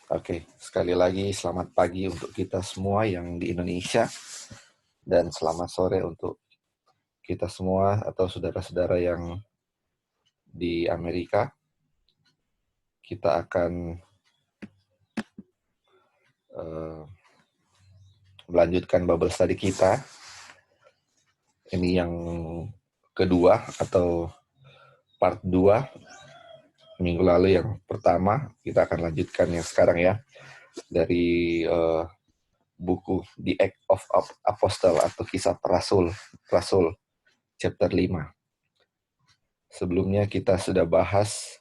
Oke, sekali lagi selamat pagi untuk kita semua yang di Indonesia dan selamat sore untuk kita semua atau saudara-saudara yang di Amerika. Kita akan melanjutkan bubble study kita. Ini yang kedua atau part 2. Minggu lalu yang pertama, kita akan lanjutkan yang sekarang ya. Dari buku The Act of Apostle atau kisah Rasul chapter 5. Sebelumnya kita sudah bahas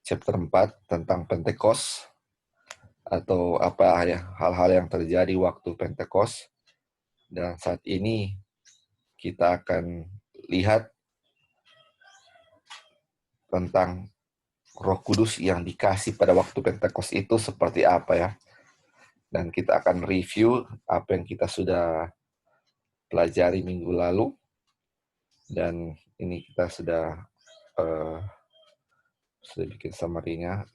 chapter 4 tentang Pentecost atau apa ya hal-hal yang terjadi waktu Pentecost, dan saat ini kita akan lihat tentang Roh Kudus yang dikasih pada waktu Pentecost itu seperti apa ya, dan kita akan review apa yang kita sudah pelajari minggu lalu, dan ini kita uh, sudah bikin summary-nya.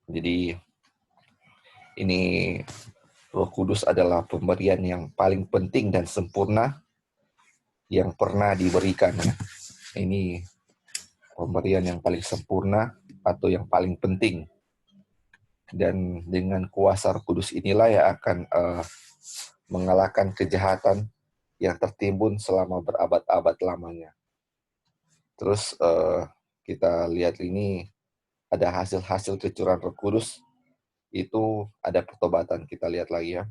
Jadi ini Roh Kudus adalah pemberian yang paling penting dan sempurna yang pernah diberikan. Ini pemberian yang paling sempurna atau yang paling penting. Dan dengan kuasa Roh Kudus inilah yang akan mengalahkan kejahatan yang tertimbun selama berabad-abad lamanya. Terus kita lihat ini ada hasil-hasil kecurangan Roh Kudus, itu ada pertobatan. Kita lihat lagi ya.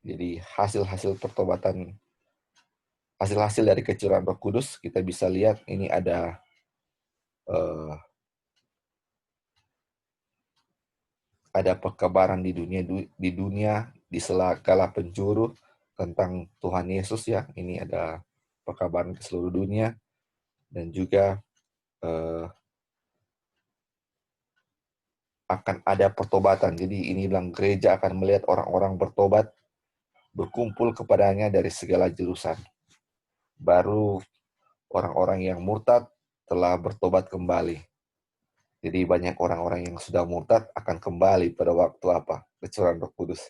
Jadi hasil-hasil pertobatan, hasil-hasil dari kecurangan Roh Kudus, kita bisa lihat ini ada perkabaran di dunia di segala penjuru tentang Tuhan Yesus ya. Ini ada perkabaran ke seluruh dunia, dan juga akan ada pertobatan. Jadi ini bilang gereja akan melihat orang-orang bertobat, berkumpul kepadanya dari segala jurusan. Baru orang-orang yang murtad telah bertobat kembali. Jadi banyak orang-orang yang sudah murtad akan kembali pada waktu apa? Kecurahan Roh Kudus.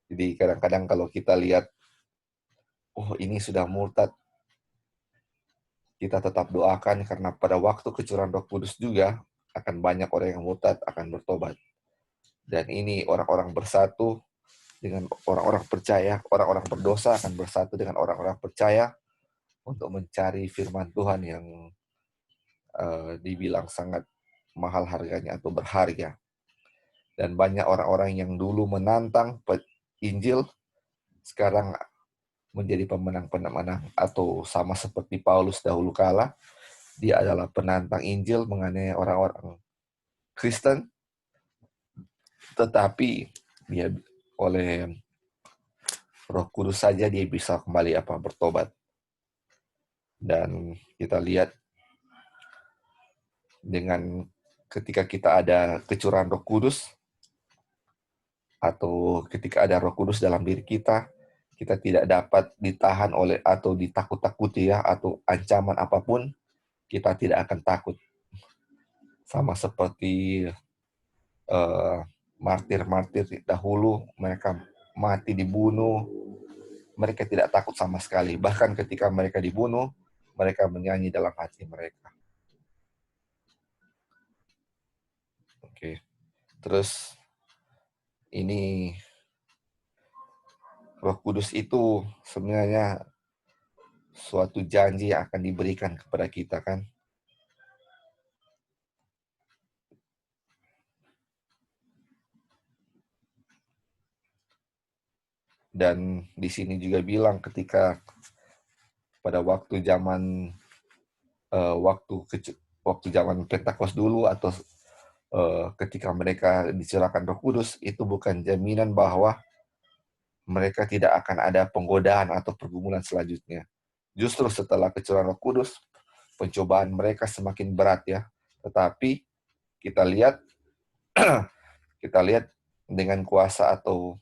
Jadi kadang-kadang kalau kita lihat, oh ini sudah murtad, kita tetap doakan karena pada waktu kecurahan Roh Kudus juga akan banyak orang yang murtad akan bertobat. Dan ini orang-orang bersatu dengan orang-orang percaya, orang-orang berdosa akan bersatu dengan orang-orang percaya untuk mencari firman Tuhan yang dibilang sangat mahal harganya atau berharga. Dan banyak orang-orang yang dulu menantang Injil sekarang menjadi pemenang-pemenang, atau sama seperti Paulus dahulu kala, dia adalah penantang Injil mengenai orang-orang Kristen, tetapi dia oleh Roh Kudus saja dia bisa kembali bertobat. Dan kita lihat dengan ketika kita ada kecurahan Roh Kudus, atau ketika ada Roh Kudus dalam diri kita, kita tidak dapat ditahan oleh atau ditakut-takuti ya, atau ancaman apapun, kita tidak akan takut. Sama seperti martir-martir dahulu, mereka mati dibunuh, mereka tidak takut sama sekali. Bahkan ketika mereka dibunuh, mereka menyanyi dalam hati mereka. Oke. Terus ini Roh Kudus itu sebenarnya suatu janji yang akan diberikan kepada kita kan. Dan di sini juga bilang ketika pada waktu zaman waktu zaman Pentakost dulu, atau ketika mereka dicurahkan Roh Kudus, itu bukan jaminan bahwa mereka tidak akan ada penggodaan atau pergumulan selanjutnya. Justru setelah kecurahan Roh Kudus, pencobaan mereka semakin berat ya. Tetapi kita lihat dengan kuasa atau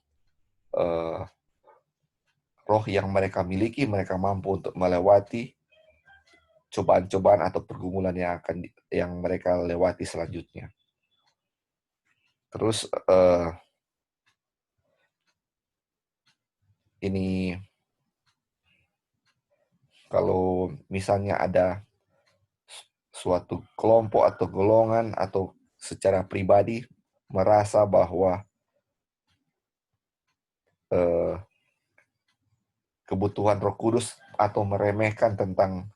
roh yang mereka miliki, mereka mampu untuk melewati cobaan-cobaan atau pergumulan yang mereka lewati selanjutnya. Terus ini kalau misalnya ada suatu kelompok atau golongan atau secara pribadi merasa bahwa kebutuhan Roh Kudus atau meremehkan tentang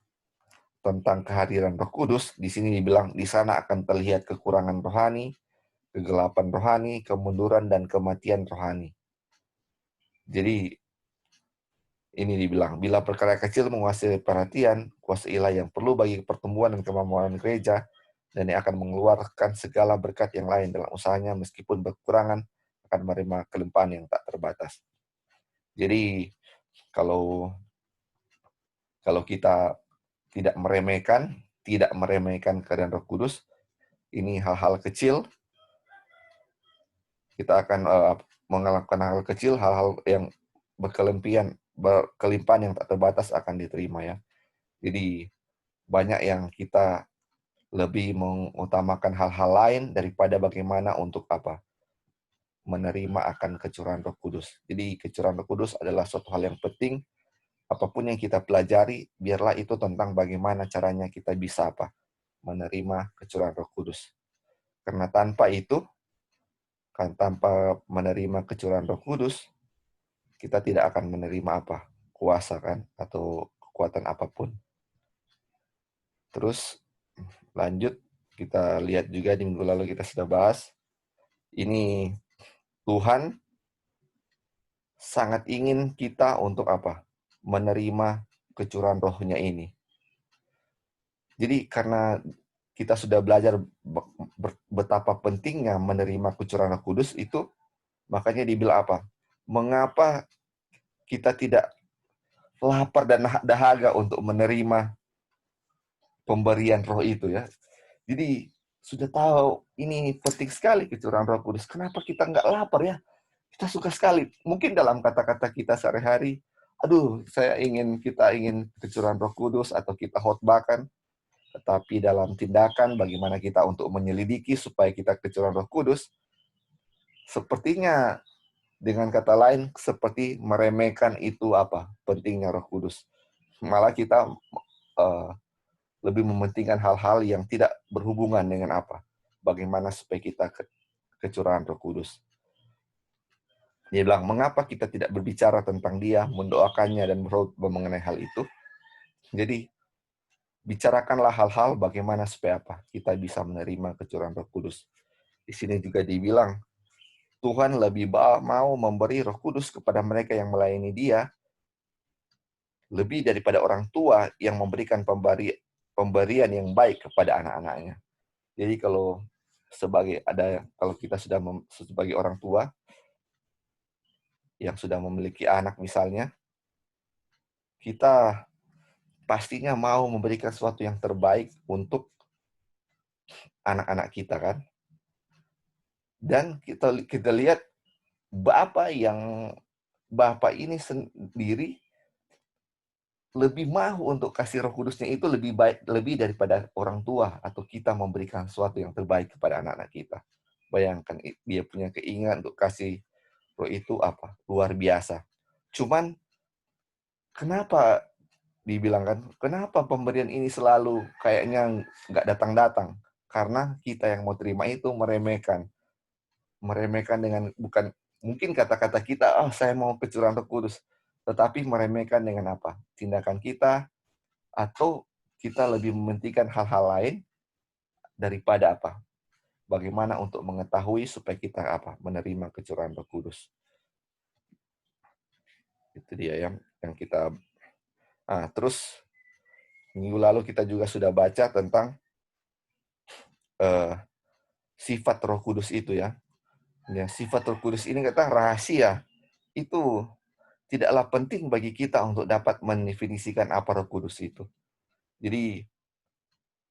kehadiran Roh Kudus, di sini dibilang di sana akan terlihat kekurangan rohani, kegelapan rohani, kemunduran dan kematian rohani. Jadi ini dibilang, bila perkara kecil menguasai perhatian, kuasailah yang perlu bagi pertumbuhan dan kemampuan gereja, dan yang akan mengeluarkan segala berkat yang lain dalam usahanya, meskipun berkurangan, akan menerima kelimpahan yang tak terbatas. Jadi, kalau kita tidak meremehkan keadaan Roh Kudus, ini hal-hal kecil, kita akan melakukan hal kecil, hal-hal yang berkelimpahan yang tak terbatas akan diterima ya. Jadi banyak yang kita lebih mengutamakan hal-hal lain daripada bagaimana untuk menerima akan kecurahan Roh Kudus. Jadi kecurahan Roh Kudus adalah suatu hal yang penting. Apapun yang kita pelajari, biarlah itu tentang bagaimana caranya kita bisa menerima kecurahan Roh Kudus. Karena tanpa menerima kecurahan Roh Kudus, kita tidak akan menerima kuasa kan atau kekuatan apapun. Terus lanjut kita lihat juga di minggu lalu kita sudah bahas, ini Tuhan sangat ingin kita untuk menerima kecurahan rohnya ini. Jadi karena kita sudah belajar betapa pentingnya menerima kecurahan Roh Kudus itu, makanya dibilang mengapa kita tidak lapar dan dahaga untuk menerima pemberian roh itu ya. Jadi sudah tahu ini penting sekali kecurahan Roh Kudus. Kenapa kita nggak lapar ya? Kita suka sekali. Mungkin dalam kata-kata kita sehari-hari, kita ingin kecurahan Roh Kudus atau kita khotbahkan, tetapi dalam tindakan bagaimana kita untuk menyelidiki supaya kita kecurahan Roh Kudus, sepertinya dengan kata lain seperti meremehkan itu pentingnya Roh Kudus. Malah kita lebih mementingkan hal-hal yang tidak berhubungan dengan bagaimana supaya kita kecurahan Roh Kudus. Dia bilang, mengapa kita tidak berbicara tentang dia, mendoakannya, dan berkhotbah mengenai hal itu? Jadi, bicarakanlah hal-hal bagaimana supaya kita bisa menerima kecurahan Roh Kudus. Di sini juga dibilang, Tuhan lebih mau memberi Roh Kudus kepada mereka yang melayani dia, lebih daripada orang tua yang memberikan pemberian yang baik kepada anak-anaknya. Jadi kalau kita sudah sebagai orang tua yang sudah memiliki anak misalnya, kita pastinya mau memberikan sesuatu yang terbaik untuk anak-anak kita kan. Dan kita lihat Bapak ini sendiri lebih mau untuk kasih Roh Kudusnya itu lebih daripada orang tua atau kita memberikan sesuatu yang terbaik kepada anak-anak kita. Bayangkan dia punya keinginan untuk kasih Roh itu luar biasa. Cuman kenapa kenapa pemberian ini selalu kayaknya nggak datang-datang? Karena kita yang mau terima itu meremehkan dengan bukan mungkin kata-kata kita, saya mau kecurahan Roh Kudus, tetapi meremehkan dengan tindakan kita, atau kita lebih mementingkan hal-hal lain daripada bagaimana untuk mengetahui supaya kita menerima kecurahan Roh Kudus. Itu dia yang kita. Terus minggu lalu kita juga sudah baca tentang sifat Roh Kudus itu ya. Sifat Roh Kudus ini kata rahasia. Itu tidaklah penting bagi kita untuk dapat mendefinisikan apa Roh Kudus itu. Jadi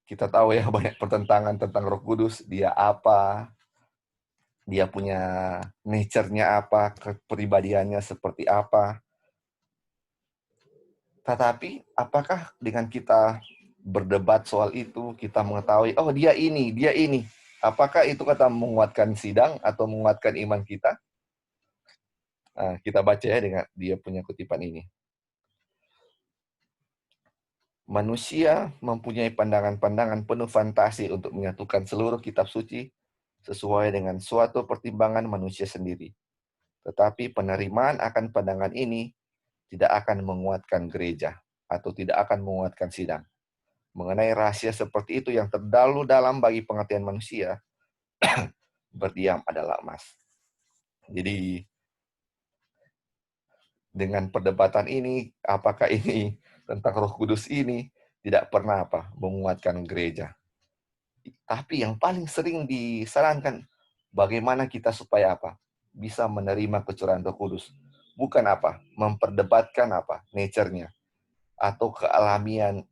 kita tahu ya banyak pertentangan tentang Roh Kudus, dia apa, dia punya nature-nya apa, kepribadiannya seperti apa. Tetapi apakah dengan kita berdebat soal itu, kita mengetahui, oh dia ini. Apakah itu kata menguatkan sidang atau menguatkan iman kita? Nah, kita baca ya dengan dia punya kutipan ini. Manusia mempunyai pandangan-pandangan penuh fantasi untuk menyatukan seluruh kitab suci sesuai dengan suatu pertimbangan manusia sendiri. Tetapi penerimaan akan pandangan ini tidak akan menguatkan gereja atau tidak akan menguatkan sidang. Mengenai rahasia seperti itu yang terlalu dalam bagi pengertian manusia, berdiam adalah emas. Jadi dengan perdebatan ini, apakah ini tentang Roh Kudus ini tidak pernah menguatkan gereja. Tapi yang paling sering disarankan bagaimana kita supaya bisa menerima kecurahan Roh Kudus. Bukan memperdebatkan nature-nya atau kealamian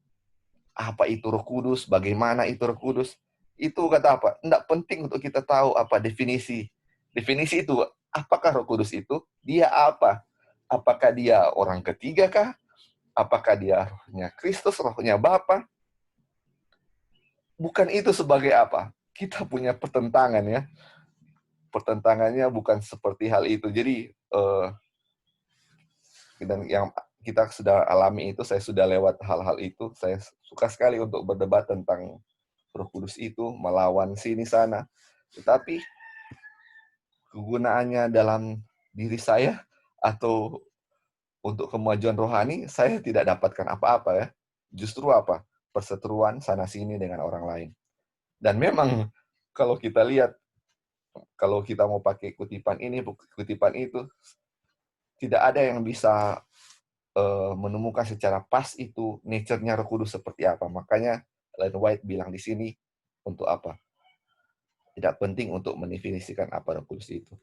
apa itu Roh Kudus, bagaimana itu Roh Kudus. Itu kata Tidak penting untuk kita tahu definisi. Definisi itu, apakah Roh Kudus itu? Dia apa? Apakah dia orang ketiga kah? Apakah dia rohnya Kristus, rohnya Bapa? Bukan itu sebagai kita punya pertentangan ya. Pertentangannya bukan seperti hal itu. Jadi, dan yang kita sudah alami itu, saya sudah lewat hal-hal itu. Saya suka sekali untuk berdebat tentang Roh Kudus itu, melawan sini sana. Tetapi kegunaannya dalam diri saya atau untuk kemajuan rohani, saya tidak dapatkan apa-apa ya. Justru perseteruan sana-sini dengan orang lain. Dan memang kalau kita lihat, kalau kita mau pakai kutipan ini, kutipan itu, tidak ada yang bisa menemukan secara pas itu nature-nya Roh Kudus seperti apa. Makanya Ellen White bilang di sini untuk tidak penting untuk mendefinisikan apa Roh Kudus itu.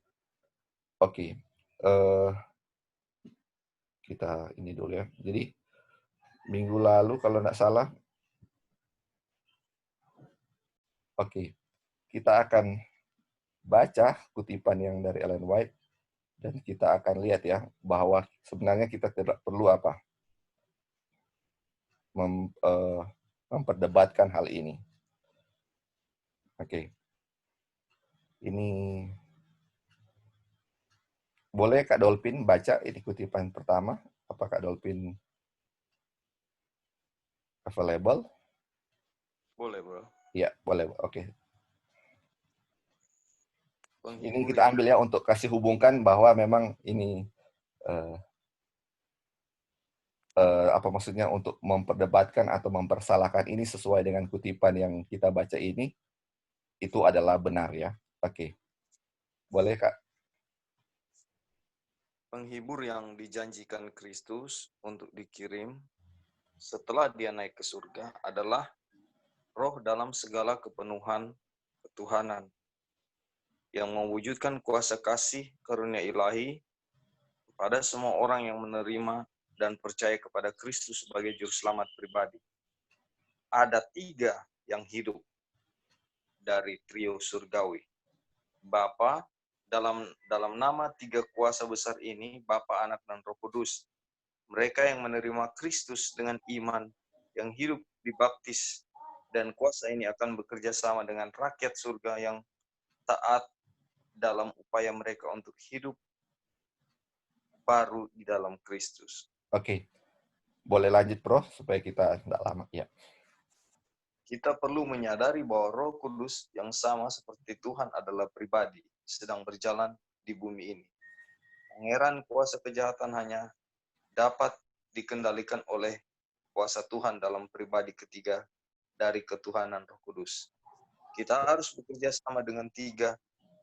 Oke. Kita ini dulu ya. Jadi minggu lalu kalau tidak salah, kita akan baca kutipan yang dari Ellen White dan kita akan lihat ya bahwa sebenarnya kita tidak perlu memperdebatkan hal ini. Ini boleh Kak Dolphin baca ini kutipan pertama? Apa Kak Dolphin available? Boleh, bro. Iya, boleh. Oke. Ini Penghibur kita ambil ya untuk kasih hubungkan bahwa memang ini apa maksudnya untuk memperdebatkan atau mempersalahkan ini sesuai dengan kutipan yang kita baca ini, itu adalah benar ya. Oke. Boleh Kak? Penghibur yang dijanjikan Kristus untuk dikirim setelah dia naik ke surga adalah roh dalam segala kepenuhan ketuhanan yang mewujudkan kuasa kasih karunia ilahi pada semua orang yang menerima dan percaya kepada Kristus sebagai juru selamat pribadi. Ada 3 yang hidup dari trio surgawi. Bapa, dalam nama 3 kuasa besar ini, Bapa, Anak, dan Roh Kudus. Mereka yang menerima Kristus dengan iman, yang hidup dibaptis, dan kuasa ini akan bekerja sama dengan rakyat surga yang taat dalam upaya mereka untuk hidup baru di dalam Kristus. Oke. Boleh lanjut, Bro, supaya kita tidak lama. Ya. Kita perlu menyadari bahwa Roh Kudus yang sama seperti Tuhan adalah pribadi, sedang berjalan di bumi ini. Pangeran kuasa kejahatan hanya dapat dikendalikan oleh kuasa Tuhan dalam pribadi ketiga dari ketuhanan Roh Kudus. Kita harus bekerja sama dengan 3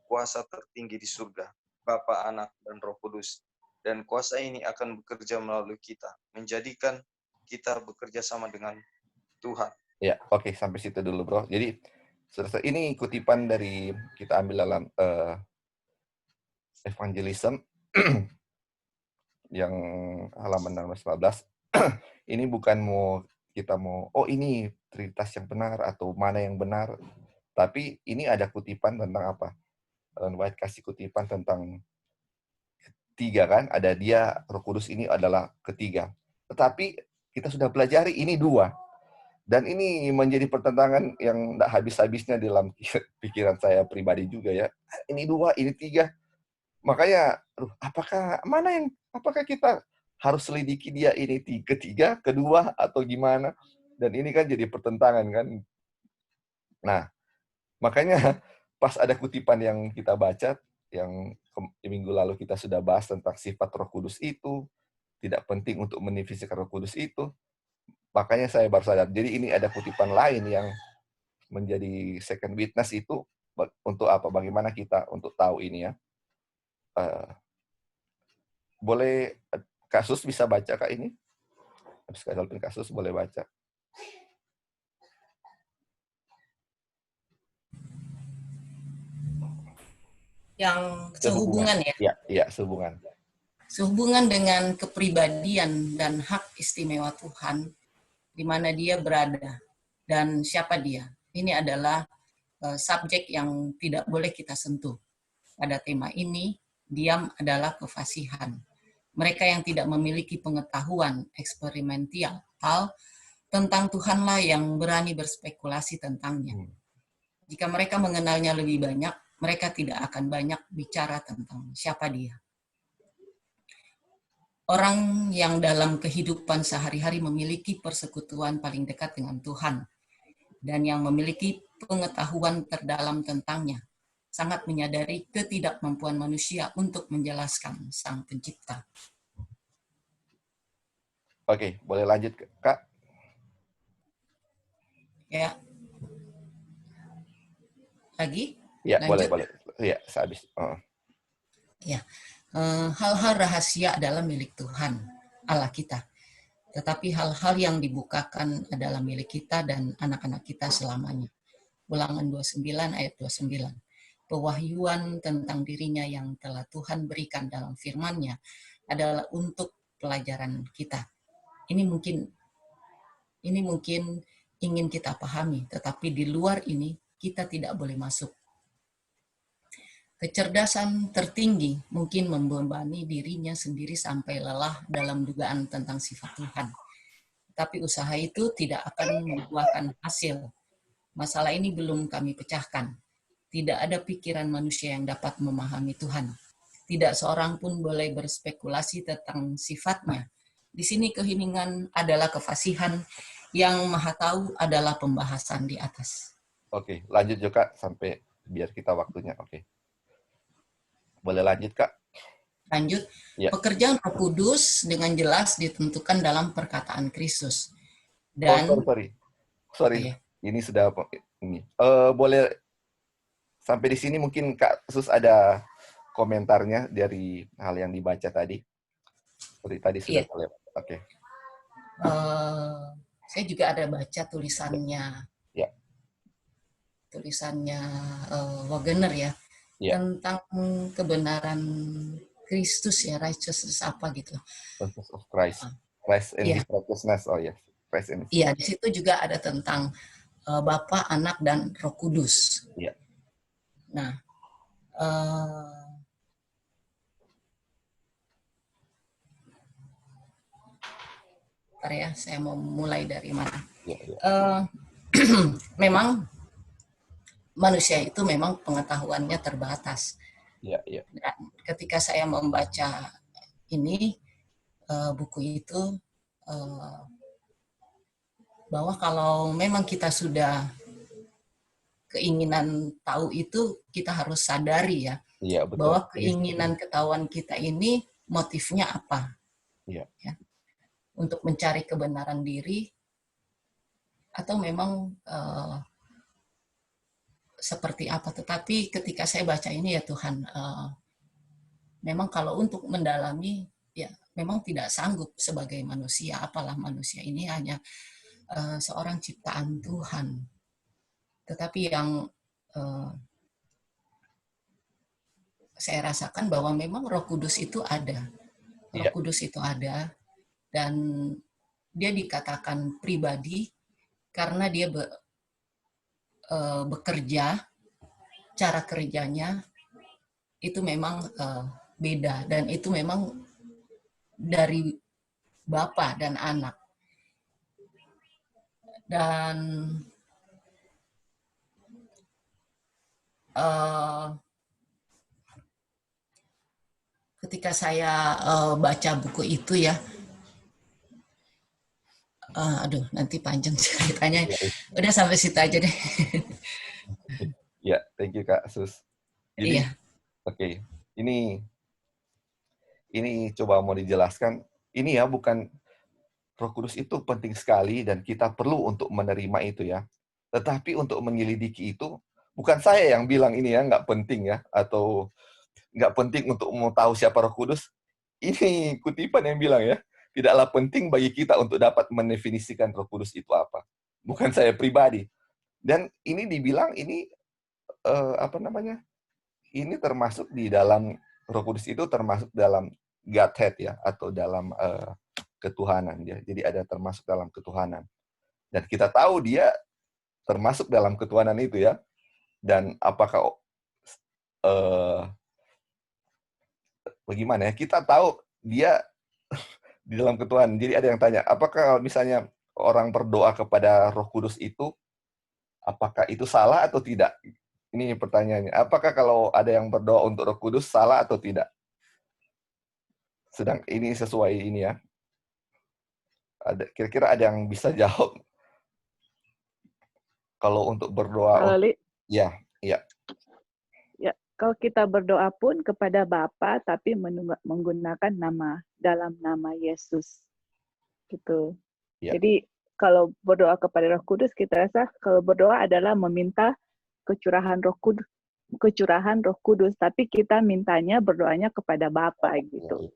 kuasa tertinggi di surga, Bapa, Anak, dan Roh Kudus. Dan kuasa ini akan bekerja melalui kita, menjadikan kita bekerja sama dengan Tuhan. Ya, oke, sampai situ dulu, Bro. Jadi, ini kutipan dari kita ambil dalam Evangelism yang halaman 14. Ini bukan kita mau, ini Trinitas yang benar atau mana yang benar. Tapi ini ada kutipan tentang Ellen White kasih kutipan tentang ketiga kan, ada dia, Roh Kudus ini adalah ketiga. Tetapi kita sudah pelajari ini 2. Dan ini menjadi pertentangan yang tidak habis-habisnya dalam pikiran saya pribadi juga ya. Ini 2, ini 3. Makanya, apakah kita harus selidiki dia ini ketiga, kedua, atau gimana? Dan ini kan jadi pertentangan kan. Nah, makanya pas ada kutipan yang kita baca, yang minggu lalu kita sudah bahas tentang sifat Roh Kudus itu, tidak penting untuk mendefinisikan Roh Kudus itu, makanya saya baru sadar. Jadi ini ada kutipan lain yang menjadi second witness itu untuk apa? Bagaimana kita untuk tahu ini ya? Boleh kasus bisa baca Kak ini? Habis kasus boleh baca. Yang sehubungan ya? Iya, sehubungan. Sehubungan dengan kepribadian dan hak istimewa Tuhan, di mana dia berada dan siapa dia. Ini adalah subjek yang tidak boleh kita sentuh. Pada tema ini, diam adalah kefasihan. Mereka yang tidak memiliki pengetahuan eksperimental tentang Tuhanlah yang berani berspekulasi tentangnya. Jika mereka mengenalnya lebih banyak, mereka tidak akan banyak bicara tentang siapa dia. Orang yang dalam kehidupan sehari-hari memiliki persekutuan paling dekat dengan Tuhan dan yang memiliki pengetahuan terdalam tentangnya, sangat menyadari ketidakmampuan manusia untuk menjelaskan Sang Pencipta. Oke, boleh lanjut Kak? Ya. Lagi? Ya, lanjut? boleh. Ya, sehabis. Ya. Hal-hal rahasia adalah milik Tuhan, Allah kita. Tetapi hal-hal yang dibukakan adalah milik kita dan anak-anak kita selamanya. Ulangan 29 ayat 29. Pewahyuan tentang dirinya yang telah Tuhan berikan dalam firman-Nya adalah untuk pelajaran kita. Ini mungkin ingin kita pahami, tetapi di luar ini kita tidak boleh masuk. Kecerdasan tertinggi mungkin membebani dirinya sendiri sampai lelah dalam dugaan tentang sifat Tuhan. Tapi usaha itu tidak akan membuahkan hasil. Masalah ini belum kami pecahkan. Tidak ada pikiran manusia yang dapat memahami Tuhan. Tidak seorang pun boleh berspekulasi tentang sifatnya. Di sini keheningan adalah kefasihan, yang maha tahu adalah pembahasan di atas. Oke, lanjut juga sampai biar kita waktunya. Oke. Boleh lanjut, Kak? Lanjut. Ya. Pekerjaan Roh Kudus dengan jelas ditentukan dalam perkataan Kristus. Dan sorry. ya. Ini sudah ini. Boleh sampai di sini mungkin Kak Sus ada komentarnya dari hal yang dibaca tadi. Seperti tadi sudah lewat. Oke. Saya juga ada baca tulisannya. Ya. Tulisannya Wagener ya. Tentang kebenaran Kristus ya, righteousness apa gitu. Righteousness of Christ. Christ in His righteousness. Oh ya, Christ in His. Iya, di situ juga ada tentang Bapa, Anak dan Roh Kudus. Iya. Nah, bentar ya, saya mau mulai dari mana? Memang manusia itu memang pengetahuannya terbatas. Dan ketika saya membaca ini buku itu, bahwa kalau memang kita sudah keinginan tahu itu, kita harus sadari ya, betul. Bahwa keinginan ketahuan kita ini motifnya apa? Ya. Untuk mencari kebenaran diri atau memang seperti apa. Tetapi ketika saya baca ini ya Tuhan, memang kalau untuk mendalami ya memang tidak sanggup sebagai manusia, apalah manusia ini hanya seorang ciptaan Tuhan. Tetapi yang saya rasakan bahwa memang Roh Kudus itu ada. Roh Kudus itu ada dan dia dikatakan pribadi karena dia bekerja, cara kerjanya itu memang beda dan itu memang dari Bapa dan Anak. Dan ketika saya baca buku itu ya, aduh nanti panjang ceritanya. Ya, Udah sampai situ aja deh. ya, thank you Kak Sus. Jadi, Iya, oke, ini coba mau dijelaskan. Ini ya bukan Roh Kudus itu penting sekali dan kita perlu untuk menerima itu ya. Tetapi untuk menyelidiki itu bukan saya yang bilang ini ya nggak penting ya atau nggak penting untuk mau tahu siapa Roh Kudus. Ini kutipan yang bilang ya, tidaklah penting bagi kita untuk dapat mendefinisikan Roh Kudus itu apa. Bukan saya pribadi. Dan ini dibilang ini apa namanya? Ini termasuk di dalam Roh Kudus itu termasuk dalam Godhead ya atau dalam ketuhanan ya. Jadi ada termasuk dalam ketuhanan. Dan kita tahu dia termasuk dalam ketuhanan itu ya. Dan apakah bagaimana ya? Kita tahu dia di dalam ketuhanan. Jadi ada yang tanya, apakah misalnya orang berdoa kepada Roh Kudus itu apakah itu salah atau tidak? Ini pertanyaannya. Apakah kalau ada yang berdoa untuk Roh Kudus salah atau tidak? Sedang ini sesuai ini ya. Kira-kira ada yang bisa jawab kalau untuk berdoa Kalau untuk ya, ya. ya, kalau kita berdoa pun kepada Bapa tapi menggunakan dalam nama Yesus. Gitu. Ya. Jadi kalau berdoa kepada Roh Kudus, kita rasa kalau berdoa adalah meminta kecurahan Roh Kudus, tapi kita mintanya berdoanya kepada Bapa gitu.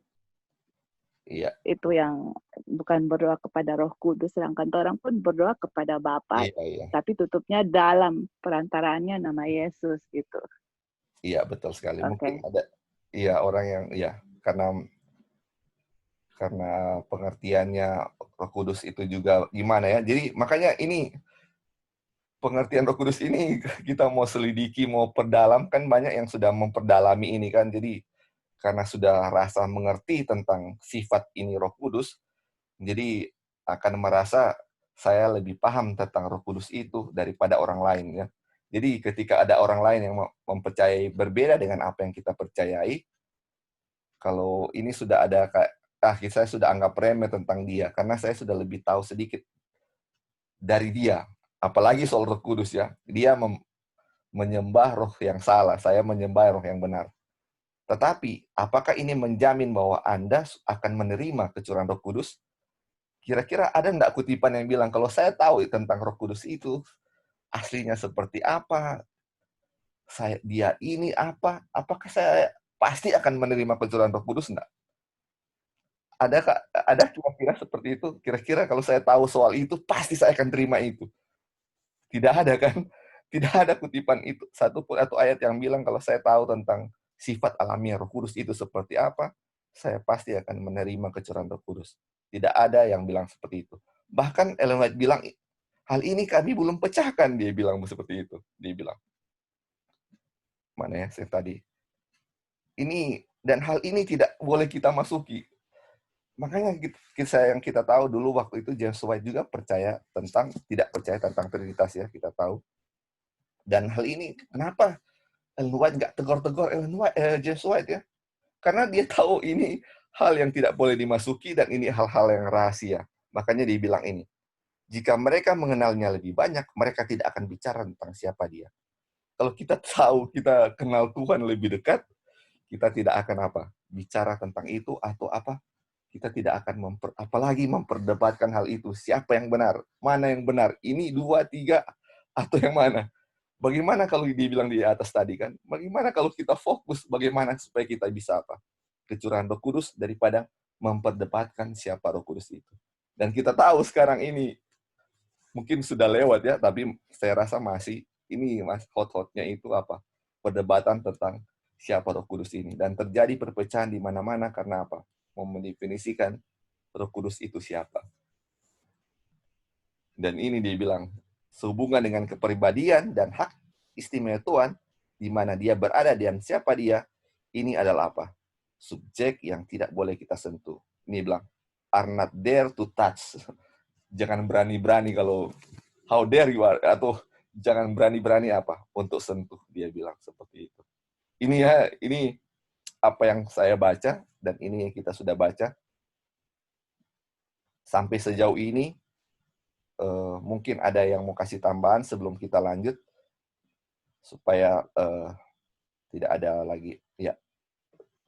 Iya. Itu yang bukan berdoa kepada Roh Kudus, sedangkan orang pun berdoa kepada Bapa, Iya. tapi tutupnya dalam perantaraannya nama Yesus gitu. Iya, betul sekali. Okay. Mungkin ada orang yang karena pengertiannya Roh Kudus itu juga gimana ya. Jadi makanya ini pengertian Roh Kudus ini kita mau selidiki, mau perdalam, kan banyak yang sudah memperdalami ini kan. Jadi karena sudah rasa mengerti tentang sifat ini Roh Kudus, jadi akan merasa saya lebih paham tentang Roh Kudus itu daripada orang lain ya. Jadi ketika ada orang lain yang mempercayai berbeda dengan apa yang kita percayai, kalau ini sudah ada saya sudah anggap remeh tentang dia karena saya sudah lebih tahu sedikit dari dia. Apalagi soal Roh Kudus ya. Dia menyembah roh yang salah, saya menyembah roh yang benar. Tetapi, apakah ini menjamin bahwa Anda akan menerima kecurahan Roh Kudus? Kira-kira ada enggak kutipan yang bilang, kalau saya tahu tentang Roh Kudus itu, aslinya seperti apa, dia ini apa, apakah saya pasti akan menerima kecurahan Roh Kudus enggak? Ada kira-kira seperti itu? Kira-kira kalau saya tahu soal itu, pasti saya akan terima itu. Tidak ada kan? Tidak ada kutipan itu satupun atau ayat yang bilang kalau saya tahu tentang sifat alamiah Roh Kudus itu seperti apa, saya pasti akan menerima kecurahan Roh Kudus. Tidak ada yang bilang seperti itu. Bahkan Ellen White bilang, hal ini kami belum pecahkan, dia bilang seperti itu. Dia bilang. Mana ya saya tadi? Dan hal ini tidak boleh kita masuki. Makanya yang kita tahu dulu waktu itu James White juga tidak percaya tentang Trinitas ya, kita tahu. Dan hal ini, kenapa Ellen White nggak tegur-tegur James White ya? Karena dia tahu ini hal yang tidak boleh dimasuki dan ini hal-hal yang rahasia. Makanya dia bilang ini, jika mereka mengenalnya lebih banyak, mereka tidak akan bicara tentang siapa dia. Kalau kita tahu, kita kenal Tuhan lebih dekat, kita tidak akan bicara tentang itu atau apa. Kita tidak akan apalagi memperdebatkan hal itu. Siapa yang benar? Mana yang benar? Ini 2, 3, atau yang mana? Bagaimana kalau dibilang di atas tadi kan? Bagaimana kalau kita fokus bagaimana supaya kita bisa kecurahan Roh Kudus daripada memperdebatkan siapa Roh Kudus itu. Dan kita tahu sekarang ini mungkin sudah lewat ya, tapi saya rasa masih hot-hotnya itu perdebatan tentang siapa Roh Kudus ini. Dan terjadi perpecahan di mana-mana karena mau mendefinisikan Roh Kudus itu siapa. Dan ini dia bilang, sehubungan dengan kepribadian dan hak istimewa Tuhan, di mana dia berada dan siapa dia, ini adalah subjek yang tidak boleh kita sentuh. Ini bilang, are not dare to touch. Jangan berani-berani kalau how dare you are, atau jangan berani-berani apa untuk sentuh, dia bilang seperti itu. Ini apa yang saya baca, dan ini yang kita sudah baca. Sampai sejauh ini, mungkin ada yang mau kasih tambahan sebelum kita lanjut, supaya tidak ada lagi. Ya,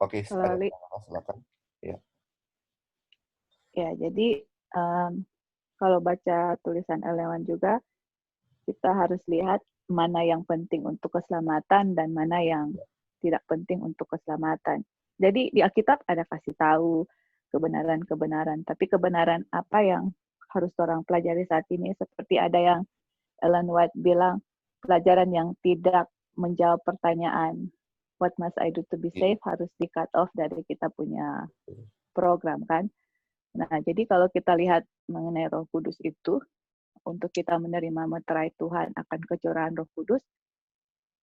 oke, silakan. Ya. Ya, jadi kalau baca tulisan Ellen juga, kita harus lihat mana yang penting untuk keselamatan dan mana yang tidak penting untuk keselamatan. Jadi di Alkitab ada kasih tahu kebenaran-kebenaran, tapi kebenaran apa yang harus orang pelajari saat ini, seperti ada yang Ellen White bilang, pelajaran yang tidak menjawab pertanyaan what must I do to be safe harus di cut off dari kita punya program kan. Nah, jadi kalau kita lihat mengenai Roh Kudus itu, untuk kita menerima meterai Tuhan akan kecurahan Roh Kudus,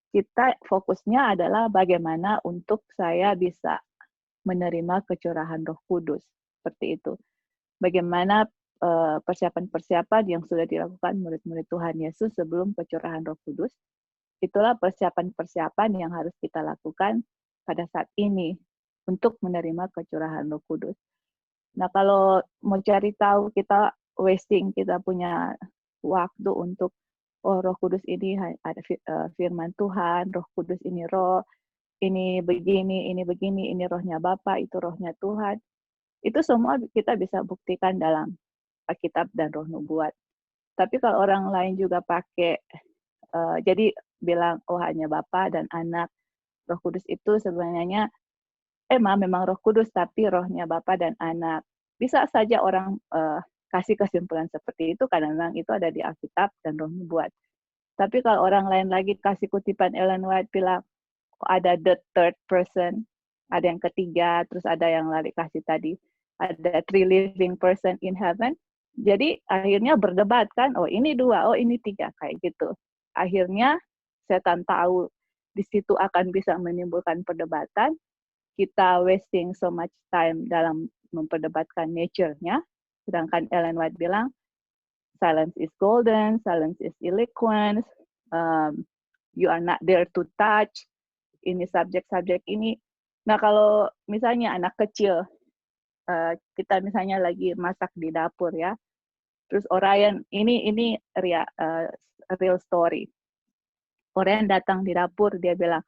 kita fokusnya adalah bagaimana untuk saya bisa menerima kecurahan Roh Kudus. Seperti itu. Bagaimana persiapan-persiapan yang sudah dilakukan murid-murid Tuhan Yesus sebelum kecurahan Roh Kudus. Itulah persiapan-persiapan yang harus kita lakukan pada saat ini untuk menerima kecurahan Roh Kudus. Nah, kalau mau cari tahu, kita wasting, kita punya waktu untuk, oh Roh Kudus ini ada firman Tuhan, Roh Kudus ini roh, ini begini, ini rohnya Bapa, itu rohnya Tuhan. Itu semua kita bisa buktikan dalam Alkitab dan Roh Nubuat. Tapi kalau orang lain juga pakai, jadi bilang, oh hanya Bapa dan Anak, Roh Kudus itu sebenarnya memang Roh Kudus, tapi rohnya Bapa dan Anak. Bisa saja orang kasih kesimpulan seperti itu, kadang-kadang itu ada di Alkitab dan Roh Nubuat. Tapi kalau orang lain lagi kasih kutipan Ellen White bilang, ada the third person, ada yang ketiga, terus ada yang lari kasih tadi, ada three living person in heaven. Jadi akhirnya berdebat kan, oh ini dua, oh ini tiga, kayak gitu. Akhirnya setan tahu di situ akan bisa menimbulkan perdebatan, kita wasting so much time dalam memperdebatkan nature-nya, sedangkan Ellen White bilang, silence is golden, silence is eloquence, you are not there to touch, ini subjek-subjek ini. Nah, kalau misalnya anak kecil, kita misalnya lagi masak di dapur ya, terus Orion, ini real story. Orion datang di dapur, dia bilang,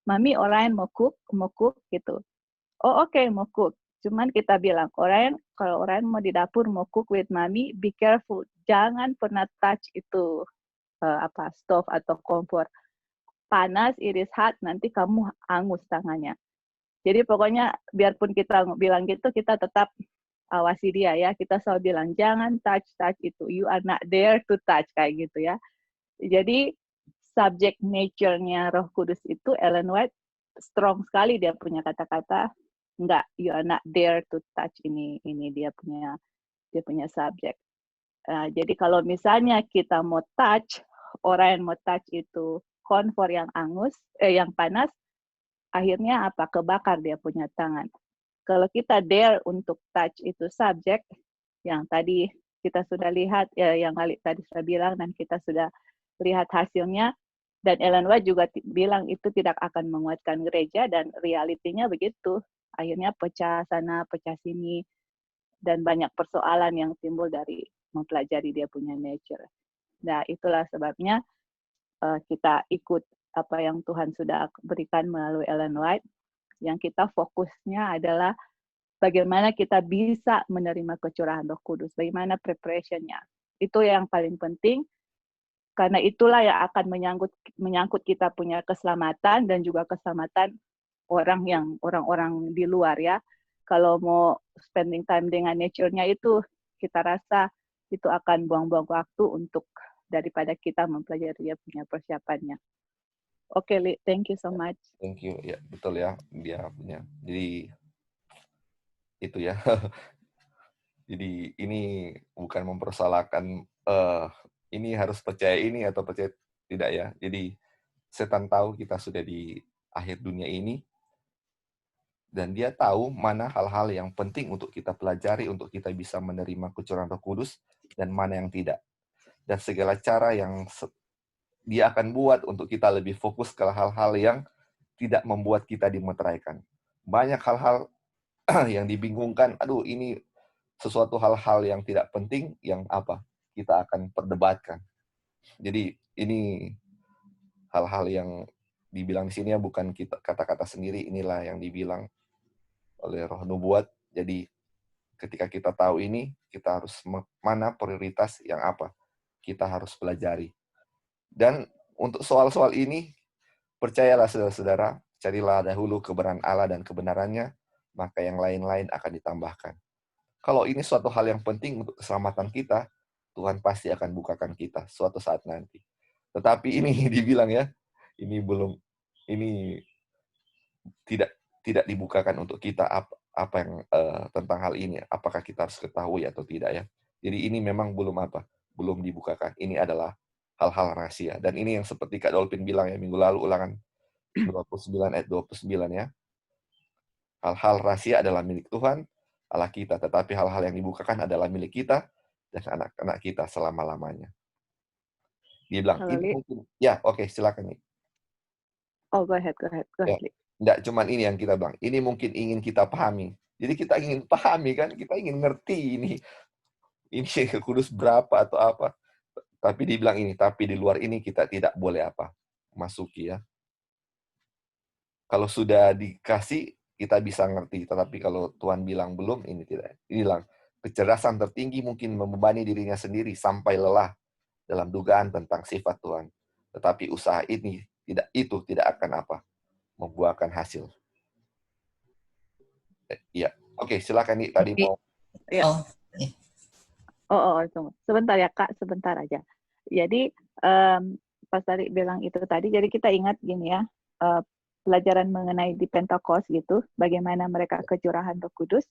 Mami, Orion mau cook gitu. Oh oke, mau cook. Cuman kita bilang, kalau Orion mau di dapur, mau cook with Mami, be careful. Jangan pernah touch itu stove atau kompor. Panas, it is hot, nanti kamu hangus tangannya. Jadi pokoknya biarpun kita bilang gitu, kita tetap awasi dia ya. Kita selalu bilang, jangan touch itu. You are not there to touch, kayak gitu ya. Jadi subject nature-nya Roh Kudus itu, Ellen White strong sekali dia punya kata-kata, enggak, you are not there to touch, ini dia punya subjek. Jadi kalau misalnya kita mau touch, orang yang mau touch itu konfor yang yang panas, akhirnya apa? Kebakar dia punya tangan. Kalau kita dare untuk touch itu subjek, yang tadi kita sudah lihat, yang Ali tadi sudah bilang, dan kita sudah lihat hasilnya, dan Ellen White juga bilang itu tidak akan menguatkan gereja, dan realitinya begitu. Akhirnya pecah sana, pecah sini, dan banyak persoalan yang timbul dari mempelajari dia punya nature. Nah, itulah sebabnya kita ikut apa yang Tuhan sudah berikan melalui Ellen White. Yang kita fokusnya adalah bagaimana kita bisa menerima kecurahan Roh Kudus, bagaimana preparation-nya. Itu yang paling penting, karena itulah yang akan menyangkut kita punya keselamatan dan juga keselamatan orang-orang di luar ya. Kalau mau spending time dengan nature-nya itu, kita rasa itu akan buang-buang waktu untuk daripada kita mempelajari dia punya persiapannya. Oke, Li, thank you so much. Thank you, ya betul ya, dia punya. Jadi itu ya. Jadi ini bukan mempersalahkan ini harus percaya ini atau percaya tidak ya. Jadi setan tahu kita sudah di akhir dunia ini, dan dia tahu mana hal-hal yang penting untuk kita pelajari, untuk kita bisa menerima kecurahan Roh Kudus, dan mana yang tidak. dan segala cara yang dia akan buat untuk kita lebih fokus ke hal-hal yang tidak membuat kita dimeteraikan. Banyak hal-hal yang dibingungkan, aduh ini sesuatu hal-hal yang tidak penting, yang apa? Kita akan perdebatkan. Jadi ini hal-hal yang dibilang di sini bukan kita kata-kata sendiri, inilah yang dibilang oleh Roh Nubuat. Jadi ketika kita tahu ini, kita harus mana prioritas yang apa kita harus pelajari. Dan untuk soal-soal ini, percayalah saudara-saudara, carilah dahulu kebenaran Allah dan kebenarannya, maka yang lain-lain akan ditambahkan. Kalau ini suatu hal yang penting untuk keselamatan kita, Tuhan pasti akan bukakan kita suatu saat nanti. Tetapi ini dibilang ya, ini tidak dibukakan untuk kita apa yang tentang hal ini, apakah kita harus ketahui atau tidak ya. Jadi ini memang belum dibukakan. Ini adalah hal-hal rahasia. Dan ini yang seperti Kak Dolphin bilang ya minggu lalu, Ulangan 29 ayat 29 ya. Hal-hal rahasia adalah milik Tuhan Allah kita, tetapi hal-hal yang dibukakan adalah milik kita dan anak-anak kita selama-lamanya. Dia bilang, ini mungkin, ya oke, silakan nih. Oh, go ahead. Ya, enggak cuman ini yang kita bilang, ini mungkin ingin kita pahami. Jadi kita ingin pahami kan, kita ingin ngerti ini kudus berapa atau apa. Tapi dibilang ini, tapi di luar ini kita tidak boleh masuki ya. Kalau sudah dikasih, kita bisa ngerti. Tetapi kalau Tuhan bilang belum, ini tidak. Ini bilang, kecerdasan tertinggi mungkin membebani dirinya sendiri sampai lelah dalam dugaan tentang sifat Tuhan. Tetapi usaha ini tidak akan membuahkan hasil. Iya. Oke, silakan nih tadi mau. Ya. Tunggu. Sebentar ya Kak, sebentar aja. Jadi pas tadi bilang itu tadi, jadi kita ingat gini ya, pelajaran mengenai di Pentakost gitu, bagaimana mereka kecurahan Roh Kudus.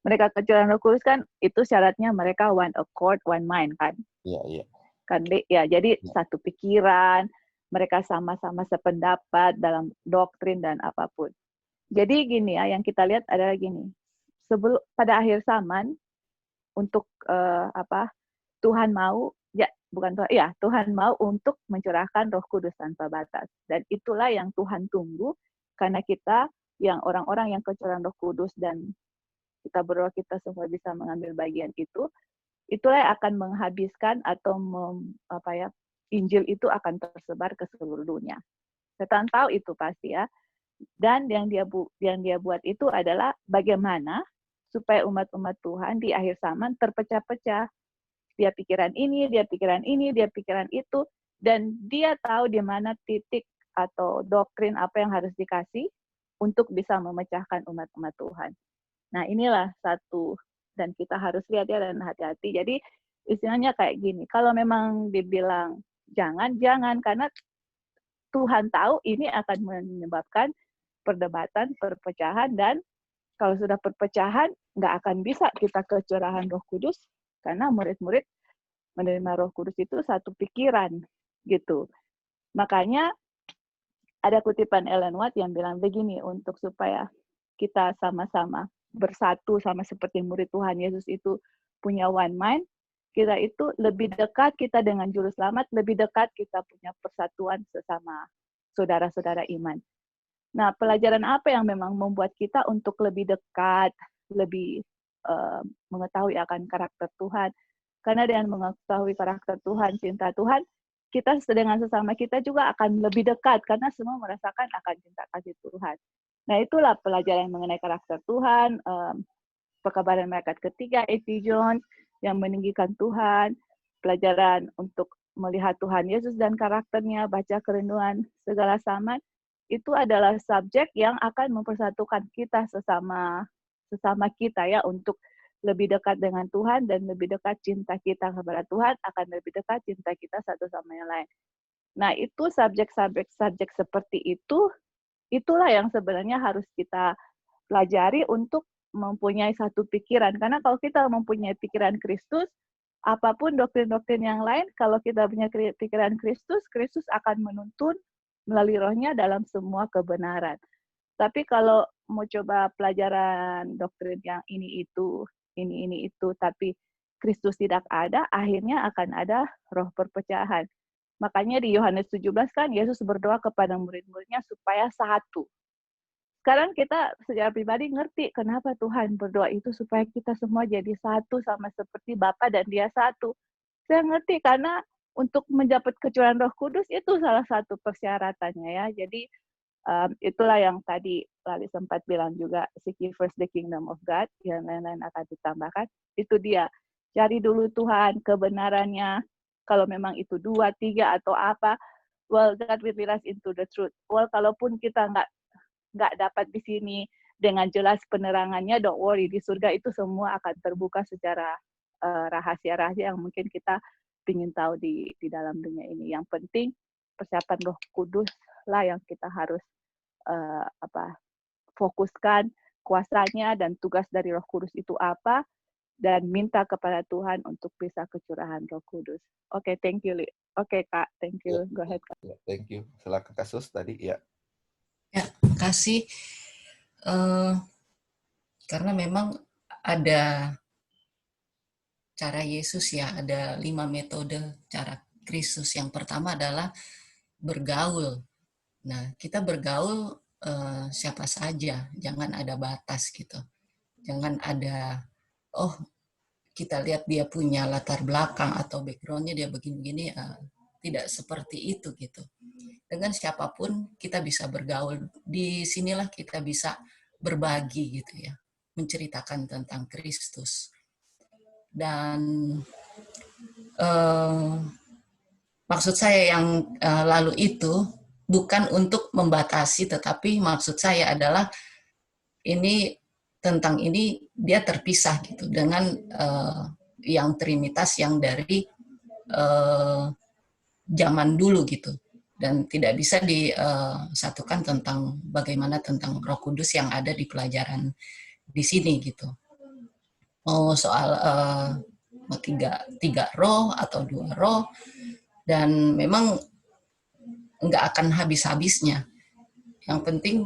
Mereka kecurahan Roh Kudus kan itu syaratnya mereka one accord, one mind kan. Iya. Kan ya, jadi satu pikiran, mereka sama-sama sependapat dalam doktrin dan apapun. Jadi gini ya, yang kita lihat adalah gini. Pada akhir zaman untuk Tuhan mau Tuhan mau untuk mencurahkan Roh Kudus tanpa batas, dan itulah yang Tuhan tunggu, karena kita yang orang-orang yang kecurahan Roh Kudus dan kita berdoa kita semua bisa mengambil bagian itulah yang akan menghabiskan atau Injil itu akan tersebar ke seluruh dunia. Setan tahu itu pasti ya, dan yang dia buat itu adalah bagaimana supaya umat-umat Tuhan di akhir zaman terpecah-pecah. Dia pikiran ini, dia pikiran ini, dia pikiran itu, dan dia tahu di mana titik atau doktrin apa yang harus dikasih untuk bisa memecahkan umat-umat Tuhan. Nah, inilah satu, dan kita harus lihat ya dan hati-hati. Jadi istilahnya kayak gini, kalau memang dibilang jangan, karena Tuhan tahu ini akan menyebabkan perdebatan, perpecahan, dan kalau sudah perpecahan, nggak akan bisa kita kecurahan Roh Kudus, karena murid-murid menerima Roh Kudus itu satu pikiran, gitu. Makanya ada kutipan Ellen White yang bilang begini, untuk supaya kita sama-sama bersatu, sama seperti murid Tuhan Yesus itu punya one mind, kita itu lebih dekat kita dengan Juru Selamat, lebih dekat kita punya persatuan sesama saudara-saudara iman. Nah, pelajaran apa yang memang membuat kita untuk lebih dekat, lebih mengetahui akan karakter Tuhan? Karena dengan mengetahui karakter Tuhan, cinta Tuhan, kita dengan sesama kita juga akan lebih dekat, karena semua merasakan akan cinta kasih Tuhan. Nah, itulah pelajaran mengenai karakter Tuhan, perkabaran malaikat ketiga, Efesion, yang meninggikan Tuhan, pelajaran untuk melihat Tuhan Yesus dan karakternya, baca kerenduan segala zaman, itu adalah subjek yang akan mempersatukan kita sesama kita ya, untuk lebih dekat dengan Tuhan, dan lebih dekat cinta kita kepada Tuhan akan lebih dekat cinta kita satu sama yang lain. Nah, itu subjek seperti itu, itulah yang sebenarnya harus kita pelajari untuk mempunyai satu pikiran. Karena kalau kita mempunyai pikiran Kristus, apapun doktrin-doktrin yang lain, kalau kita punya pikiran Kristus, Kristus akan menuntun melalui rohnya dalam semua kebenaran. Tapi kalau mau coba pelajaran doktrin yang ini itu, tapi Kristus tidak ada, akhirnya akan ada roh perpecahan. Makanya di Yohanes 17 kan Yesus berdoa kepada murid-muridnya supaya satu. Sekarang kita secara pribadi ngerti kenapa Tuhan berdoa itu supaya kita semua jadi satu sama seperti Bapa dan Dia satu. Saya ngerti karena untuk mendapat kecurahan Roh Kudus itu salah satu persyaratannya ya. Jadi itulah yang tadi Lali sempat bilang juga, seek ye first the kingdom of God, yang lain-lain akan ditambahkan. Itu dia, cari dulu Tuhan, kebenarannya. Kalau memang itu 2, 3 atau apa, well, God will lead us into the truth. Well, kalaupun kita nggak dapat di sini dengan jelas penerangannya, don't worry, di surga itu semua akan terbuka secara rahasia-rahasia yang mungkin kita ingin tahu di dalam dunia ini. Yang penting persiapan Roh Kudus lah yang kita harus fokuskan, kuasanya dan tugas dari Roh Kudus itu apa, dan minta kepada Tuhan untuk bisa kecurahan Roh Kudus. Oke, thank you, Li. Oke, Kak, thank you. Go ahead, Kak. Thank you. Silakan Kasus tadi, ya. Ya, kasih. Karena memang ada cara Yesus ya, ada 5 metode cara Kristus. Yang pertama adalah bergaul. Nah, kita bergaul siapa saja, jangan ada batas gitu. Jangan ada, oh kita lihat dia punya latar belakang atau background-nya dia begini-begini, tidak seperti itu gitu. Dengan siapapun kita bisa bergaul. Di sinilah kita bisa berbagi gitu ya, menceritakan tentang Kristus. Dan maksud saya yang lalu itu bukan untuk membatasi, tetapi maksud saya adalah ini tentang ini dia terpisah gitu dengan yang Trinitas yang dari zaman dulu gitu, dan tidak bisa disatukan tentang bagaimana tentang Roh Kudus yang ada di pelajaran di sini gitu. Mau soal tiga roh atau 2 roh, dan memang nggak akan habis-habisnya. Yang penting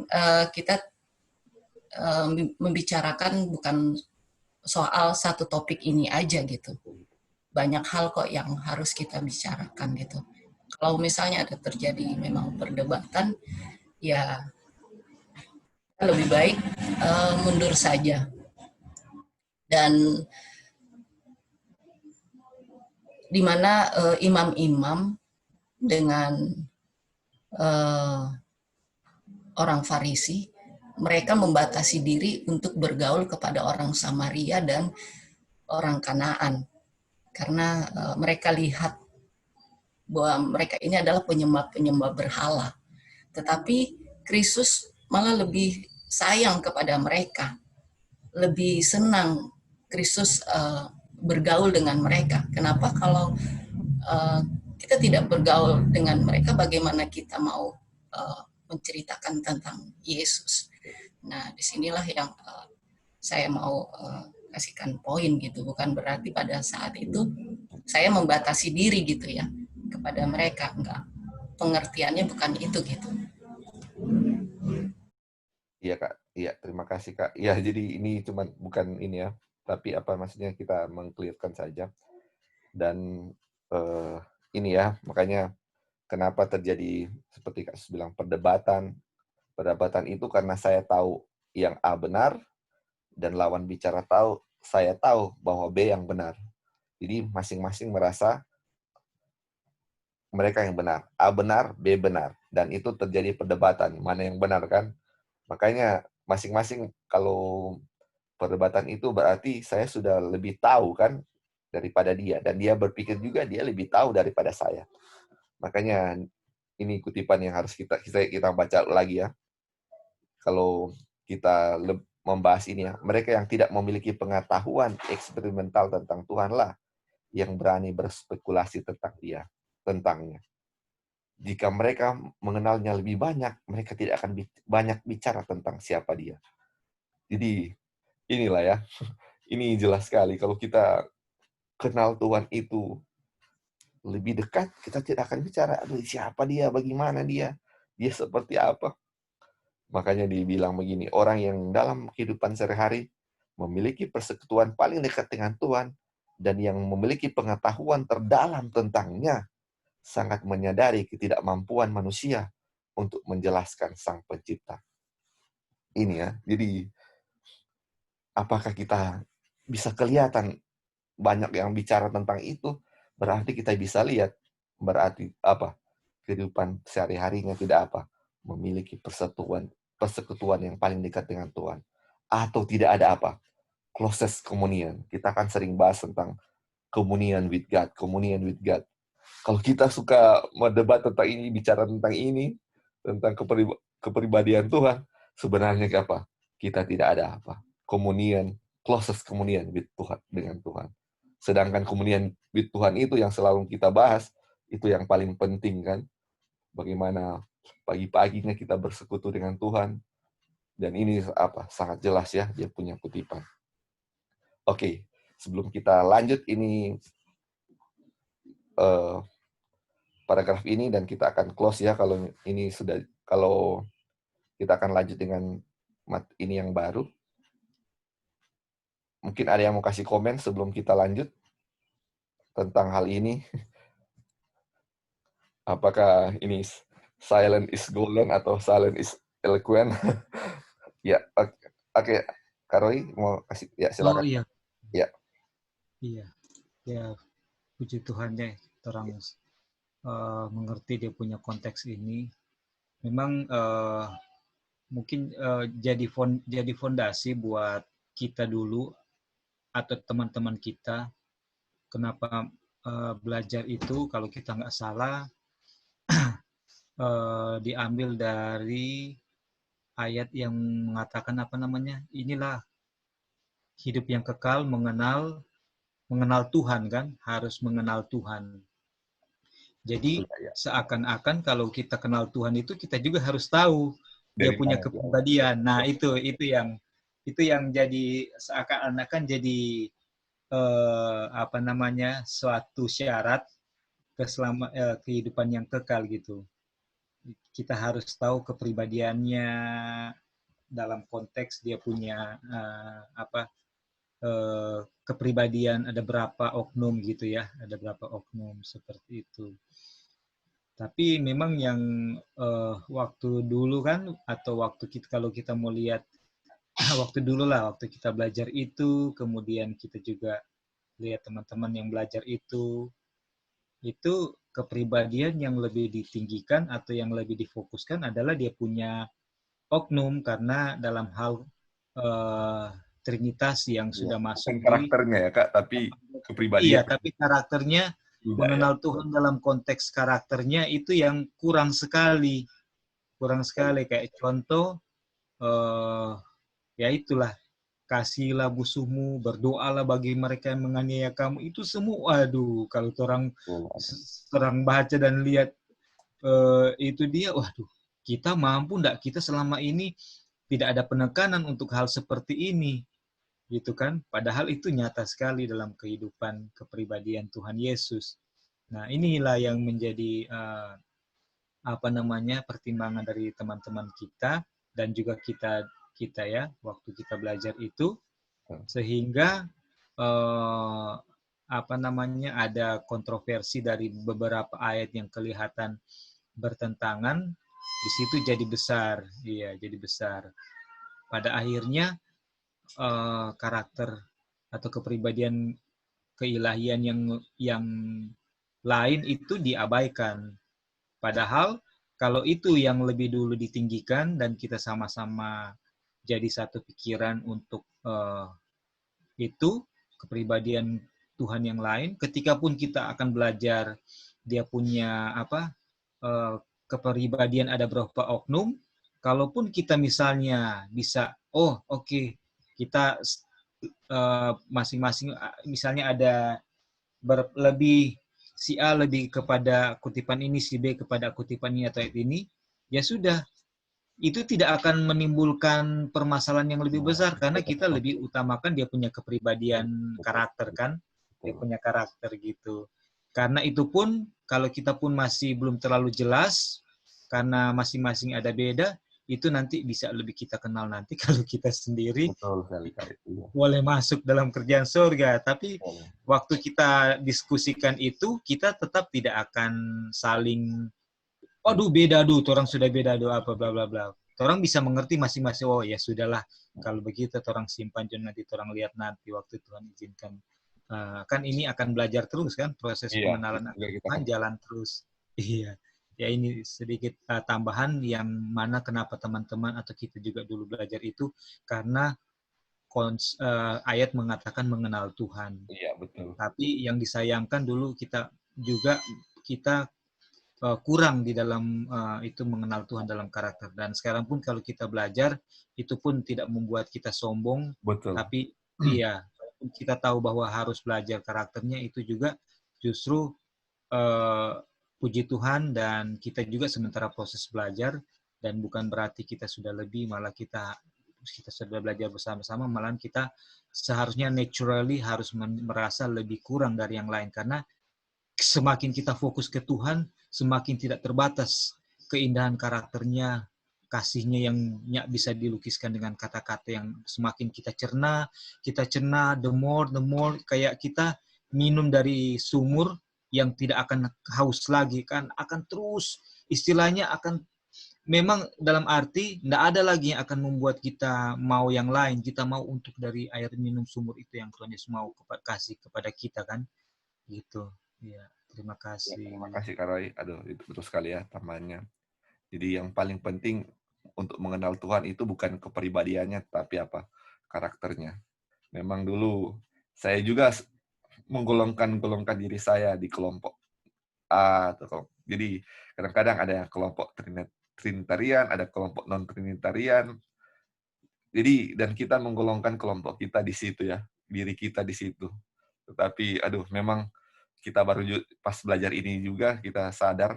kita membicarakan bukan soal satu topik ini aja gitu. Banyak hal kok yang harus kita bicarakan gitu. Kalau misalnya ada terjadi memang perdebatan, ya lebih baik mundur saja. Dan di mana imam-imam dengan orang Farisi, mereka membatasi diri untuk bergaul kepada orang Samaria dan orang Kanaan. Karena mereka lihat bahwa mereka ini adalah penyembah-penyembah berhala. Tetapi Kristus malah lebih sayang kepada mereka. Lebih senang Kristus bergaul dengan mereka. Kenapa? Kalau kita tidak bergaul dengan mereka, bagaimana kita mau menceritakan tentang Yesus? Nah, disinilah yang saya mau kasihkan poin gitu. Bukan berarti pada saat itu saya membatasi diri gitu ya kepada mereka. Enggak. Pengertiannya bukan itu gitu. Iya, Kak. Iya, terima kasih, Kak. Ya, jadi ini cuma bukan ini ya, tapi apa maksudnya kita meng-clearkan saja. Dan ini ya, makanya kenapa terjadi seperti Kak bilang perdebatan. Perdebatan itu karena saya tahu yang A benar dan lawan bicara saya tahu bahwa B yang benar. Jadi masing-masing merasa mereka yang benar. A benar, B benar. Dan itu terjadi perdebatan. Mana yang benar kan? Makanya masing-masing kalau perdebatan itu berarti saya sudah lebih tahu kan daripada dia. Dan dia berpikir juga dia lebih tahu daripada saya. Makanya ini kutipan yang harus kita baca lagi ya. Kalau kita membahas ini ya, mereka yang tidak memiliki pengetahuan eksperimental tentang Tuhanlah yang berani berspekulasi tentangnya. Jika mereka mengenalnya lebih banyak, mereka tidak akan banyak bicara tentang siapa dia. Jadi inilah ya, ini jelas sekali kalau kita kenal Tuhan itu lebih dekat, kita tidak akan bicara, aduh siapa dia, bagaimana dia seperti apa. Makanya dibilang begini, orang yang dalam kehidupan sehari-hari memiliki persekutuan paling dekat dengan Tuhan dan yang memiliki pengetahuan terdalam tentangnya sangat menyadari ketidakmampuan manusia untuk menjelaskan Sang Pencipta. Ini ya, jadi apakah kita bisa kelihatan banyak yang bicara tentang itu, berarti kita bisa lihat, berarti apa? Kehidupan sehari-harinya tidak apa? Memiliki persekutuan yang paling dekat dengan Tuhan. Atau tidak ada apa? Closest communion. Kita kan sering bahas tentang communion with God, communion with God. Kalau kita suka mendebat tentang ini, bicara tentang ini, tentang kepribadian Tuhan, sebenarnya apa? Kita tidak ada apa? Communion, closest communion with Tuhan, dengan Tuhan. Sedangkan communion with Tuhan itu yang selalu kita bahas, itu yang paling penting kan? Bagaimana pagi-paginya kita bersekutu dengan Tuhan. Dan ini apa? Sangat jelas ya, dia punya kutipan. Oke, sebelum kita lanjut ini paragraf ini dan kita akan close ya kalau kita akan lanjut dengan ini yang baru. Mungkin ada yang mau kasih komen sebelum kita lanjut tentang hal ini. Apakah ini silent is golden atau silent is eloquent? Ya, oke. Karoi mau kasih, ya silakan. Oh iya. Ya. Iya. Ya, puji Tuhan deh, orang mengerti dia punya konteks ini. Memang mungkin jadi fondasi buat kita dulu atau teman-teman kita. Kenapa belajar itu kalau kita nggak salah diambil dari ayat yang mengatakan apa namanya? Inilah hidup yang kekal mengenal Tuhan kan, harus mengenal Tuhan. Jadi seakan-akan kalau kita kenal Tuhan itu kita juga harus tahu dia punya kepribadian. Nah, itu yang jadi seakan-akan jadi suatu syarat kehidupan yang kekal gitu. Kita harus tahu kepribadiannya dalam konteks dia punya kepribadian, ada berapa oknum gitu ya, ada berapa oknum seperti itu. Tapi memang yang waktu dulu kan, atau kalau kita mau lihat waktu dulu lah, waktu kita belajar itu, kemudian kita juga lihat teman-teman yang belajar itu kepribadian yang lebih ditinggikan atau yang lebih difokuskan adalah dia punya oknum, karena dalam hal Trinitas yang sudah masuk karakternya ya Kak, tapi kepribadian. Iya, tapi karakternya mengenal Tuhan dalam konteks karakternya itu yang kurang sekali. Kayak contoh ya itulah, kasihlah musuhmu, berdoalah bagi mereka yang menganiaya kamu. Itu semua, aduh, kalau orang baca dan lihat itu dia, waduh, kita mampu enggak? Kita selama ini tidak ada penekanan untuk hal seperti ini, gitu kan? Padahal itu nyata sekali dalam kehidupan kepribadian Tuhan Yesus. Nah, inilah yang menjadi pertimbangan dari teman-teman kita dan juga kita ya waktu kita belajar itu, sehingga ada kontroversi dari beberapa ayat yang kelihatan bertentangan, di situ jadi besar. Iya, jadi besar. Pada akhirnya karakter atau kepribadian keilahian yang lain itu diabaikan. Padahal kalau itu yang lebih dulu ditinggikan dan kita sama-sama jadi satu pikiran untuk itu kepribadian Tuhan yang lain, ketika pun kita akan belajar dia punya kepribadian ada berapa oknum, kalaupun kita misalnya bisa kita masing-masing misalnya ada lebih, si A lebih kepada kutipan ini, si B kepada kutipan ini atau ini, ya sudah, itu tidak akan menimbulkan permasalahan yang lebih besar karena kita lebih utamakan dia punya kepribadian karakter kan, dia punya karakter gitu. Karena itu pun kalau kita pun masih belum terlalu jelas karena masing-masing ada beda, itu nanti bisa lebih kita kenal nanti kalau kita sendiri Betul sekali, Kak. Iya. boleh masuk dalam kerjaan surga. Tapi Boleh. waktu kita diskusikan itu, kita tetap tidak akan saling, aduh beda duh, orang sudah beda duh, apa bla bla bla. Orang bisa mengerti masing-masing, oh ya sudahlah, kalau begitu orang simpan nanti orang lihat nanti waktu Tuhan izinkan. Kan ini akan belajar terus kan, proses Iya, pengenalan itu juga kita Tuhan akan jalan terus. Iya. Ya ini sedikit tambahan yang mana kenapa teman-teman atau kita juga dulu belajar itu karena ayat mengatakan mengenal Tuhan. Iya, betul. Tapi yang disayangkan dulu kita kurang di dalam itu mengenal Tuhan dalam karakter. Dan sekarang pun kalau kita belajar itu pun tidak membuat kita sombong, Betul. tapi iya kita tahu bahwa harus belajar karakternya itu juga justru puji Tuhan, dan kita juga sementara proses belajar, dan bukan berarti kita sudah lebih, malah kita sudah belajar bersama-sama, malahan kita seharusnya naturally harus merasa lebih kurang dari yang lain, karena semakin kita fokus ke Tuhan, semakin tidak terbatas keindahan karakternya, kasihnya yang bisa dilukiskan dengan kata-kata yang semakin kita cerna, the more, kayak kita minum dari sumur yang tidak akan haus lagi, kan akan terus, istilahnya akan, memang dalam arti tidak ada lagi yang akan membuat kita mau yang lain, kita mau untuk dari air minum sumur itu yang Tuhan Yesus mau kasih kepada kita kan, gitu. Ya, terima kasih. Ya, terima kasih Kak Roy. Aduh, itu betul sekali ya tambahannya. Jadi yang paling penting untuk mengenal Tuhan itu bukan kepribadiannya, tapi apa? Karakternya. Memang dulu saya juga menggolongkan diri saya di kelompok A atau jadi kadang-kadang ada kelompok Trinitarian, ada kelompok non-Trinitarian. Jadi dan kita menggolongkan kelompok kita di situ ya, diri kita di situ. Tetapi aduh memang kita baru pas belajar ini juga kita sadar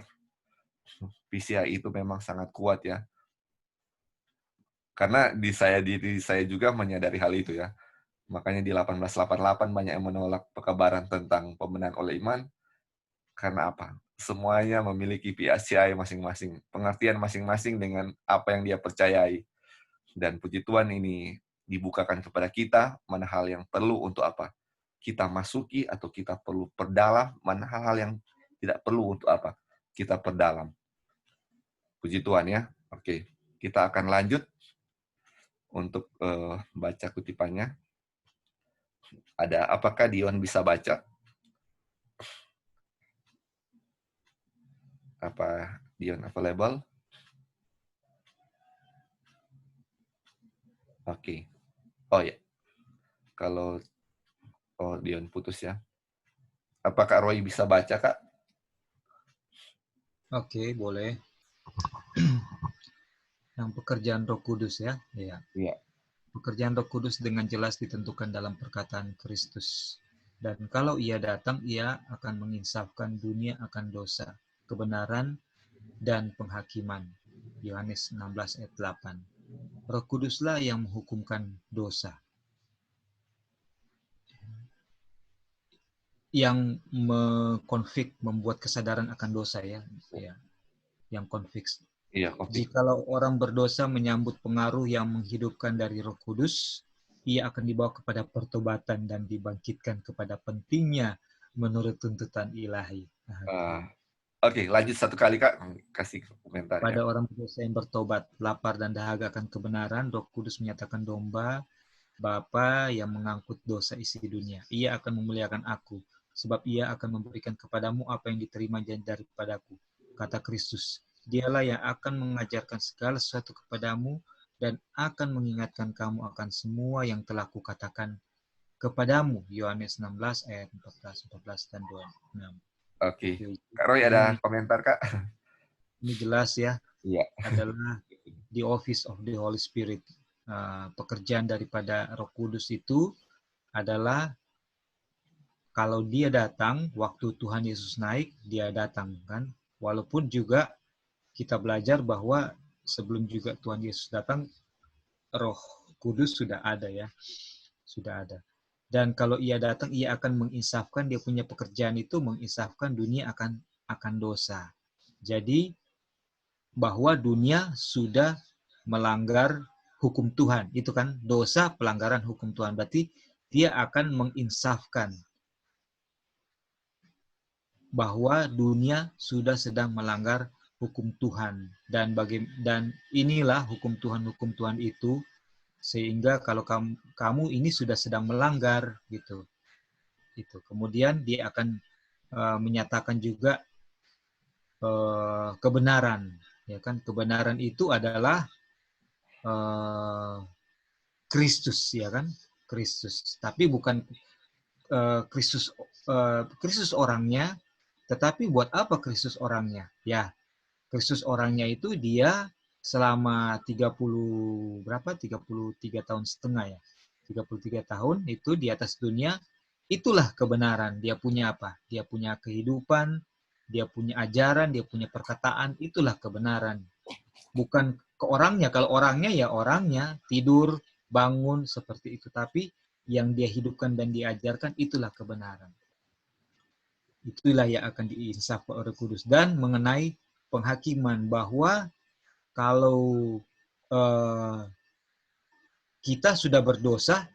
PCI itu memang sangat kuat ya. Karena diri saya juga menyadari hal itu ya. Makanya di 1888 banyak yang menolak pekabaran tentang pembenaran oleh iman. Karena apa? Semuanya memiliki PCI masing-masing, pengertian masing-masing dengan apa yang dia percayai. Dan puji Tuhan ini dibukakan kepada kita mana hal yang perlu untuk apa? Kita masuki atau kita perlu perdalam, mana hal-hal yang tidak perlu untuk apa? Kita perdalam. Puji Tuhan ya. Oke, kita akan lanjut untuk baca kutipannya. Apakah Dion bisa baca? Apa Dion available? Oke. Oh ya. Kalau Dion putus ya. Apakah Roy bisa baca, Kak? Oke, boleh. Yang pekerjaan Roh Kudus ya. Iya. Iya. Pekerjaan Roh Kudus dengan jelas ditentukan dalam perkataan Kristus. Dan kalau ia datang, ia akan menginsafkan dunia akan dosa, kebenaran, dan penghakiman. Yohanes 16 ayat 8. Roh Kuduslah yang menghukumkan dosa. Yang mengkonflik, membuat kesadaran akan dosa ya. Yang konflik. Iya, jikalau orang berdosa menyambut pengaruh yang menghidupkan dari Roh Kudus, ia akan dibawa kepada pertobatan dan dibangkitkan kepada pentingnya menurut tuntutan ilahi. Oke, lanjut satu kali Kak, kasih komentar. Pada orang berdosa yang bertobat, lapar dan dahaga akan kebenaran, Roh Kudus menyatakan domba Bapa yang mengangkut dosa isi dunia. Ia akan memuliakan aku, sebab ia akan memberikan kepadamu apa yang diterima daripadaku. Kata Kristus, dialah yang akan mengajarkan segala sesuatu kepadamu dan akan mengingatkan kamu akan semua yang telah kukatakan kepadamu. Yohanes 16 ayat 14 dan 26. Oke. Kak Roy ada komentar, Kak? Ini jelas ya. Iya. Adalah the office of the Holy Spirit. Pekerjaan daripada Roh Kudus itu adalah kalau dia datang, waktu Tuhan Yesus naik, dia datang kan. Walaupun juga kita belajar bahwa sebelum juga Tuhan Yesus datang, Roh Kudus sudah ada ya. Sudah ada. Dan kalau ia datang, ia akan menginsafkan, dia punya pekerjaan itu menginsafkan dunia akan dosa. Jadi bahwa dunia sudah melanggar hukum Tuhan. Itu kan dosa pelanggaran hukum Tuhan. Berarti dia akan menginsafkan bahwa dunia sudah sedang melanggar hukum Tuhan. Dan inilah hukum Tuhan itu, sehingga kalau kamu ini sudah sedang melanggar gitu. Itu. Kemudian dia akan menyatakan juga kebenaran, ya kan? Kebenaran itu adalah Kristus, ya kan? Kristus. Tapi bukan Kristus orangnya, tetapi buat apa Kristus orangnya? Ya, Kristus orangnya itu dia selama 33 tahun setengah ya. 33 tahun itu di atas dunia, itulah kebenaran. Dia punya apa? Dia punya kehidupan, dia punya ajaran, dia punya perkataan, itulah kebenaran. Bukan ke orangnya. Kalau orangnya ya orangnya, tidur, bangun, seperti itu. Tapi yang dia hidupkan dan diajarkan, itulah kebenaran. Itulah yang akan diinsaf oleh Roh Kudus. Dan mengenai penghakiman, bahwa kalau kita sudah berdosa,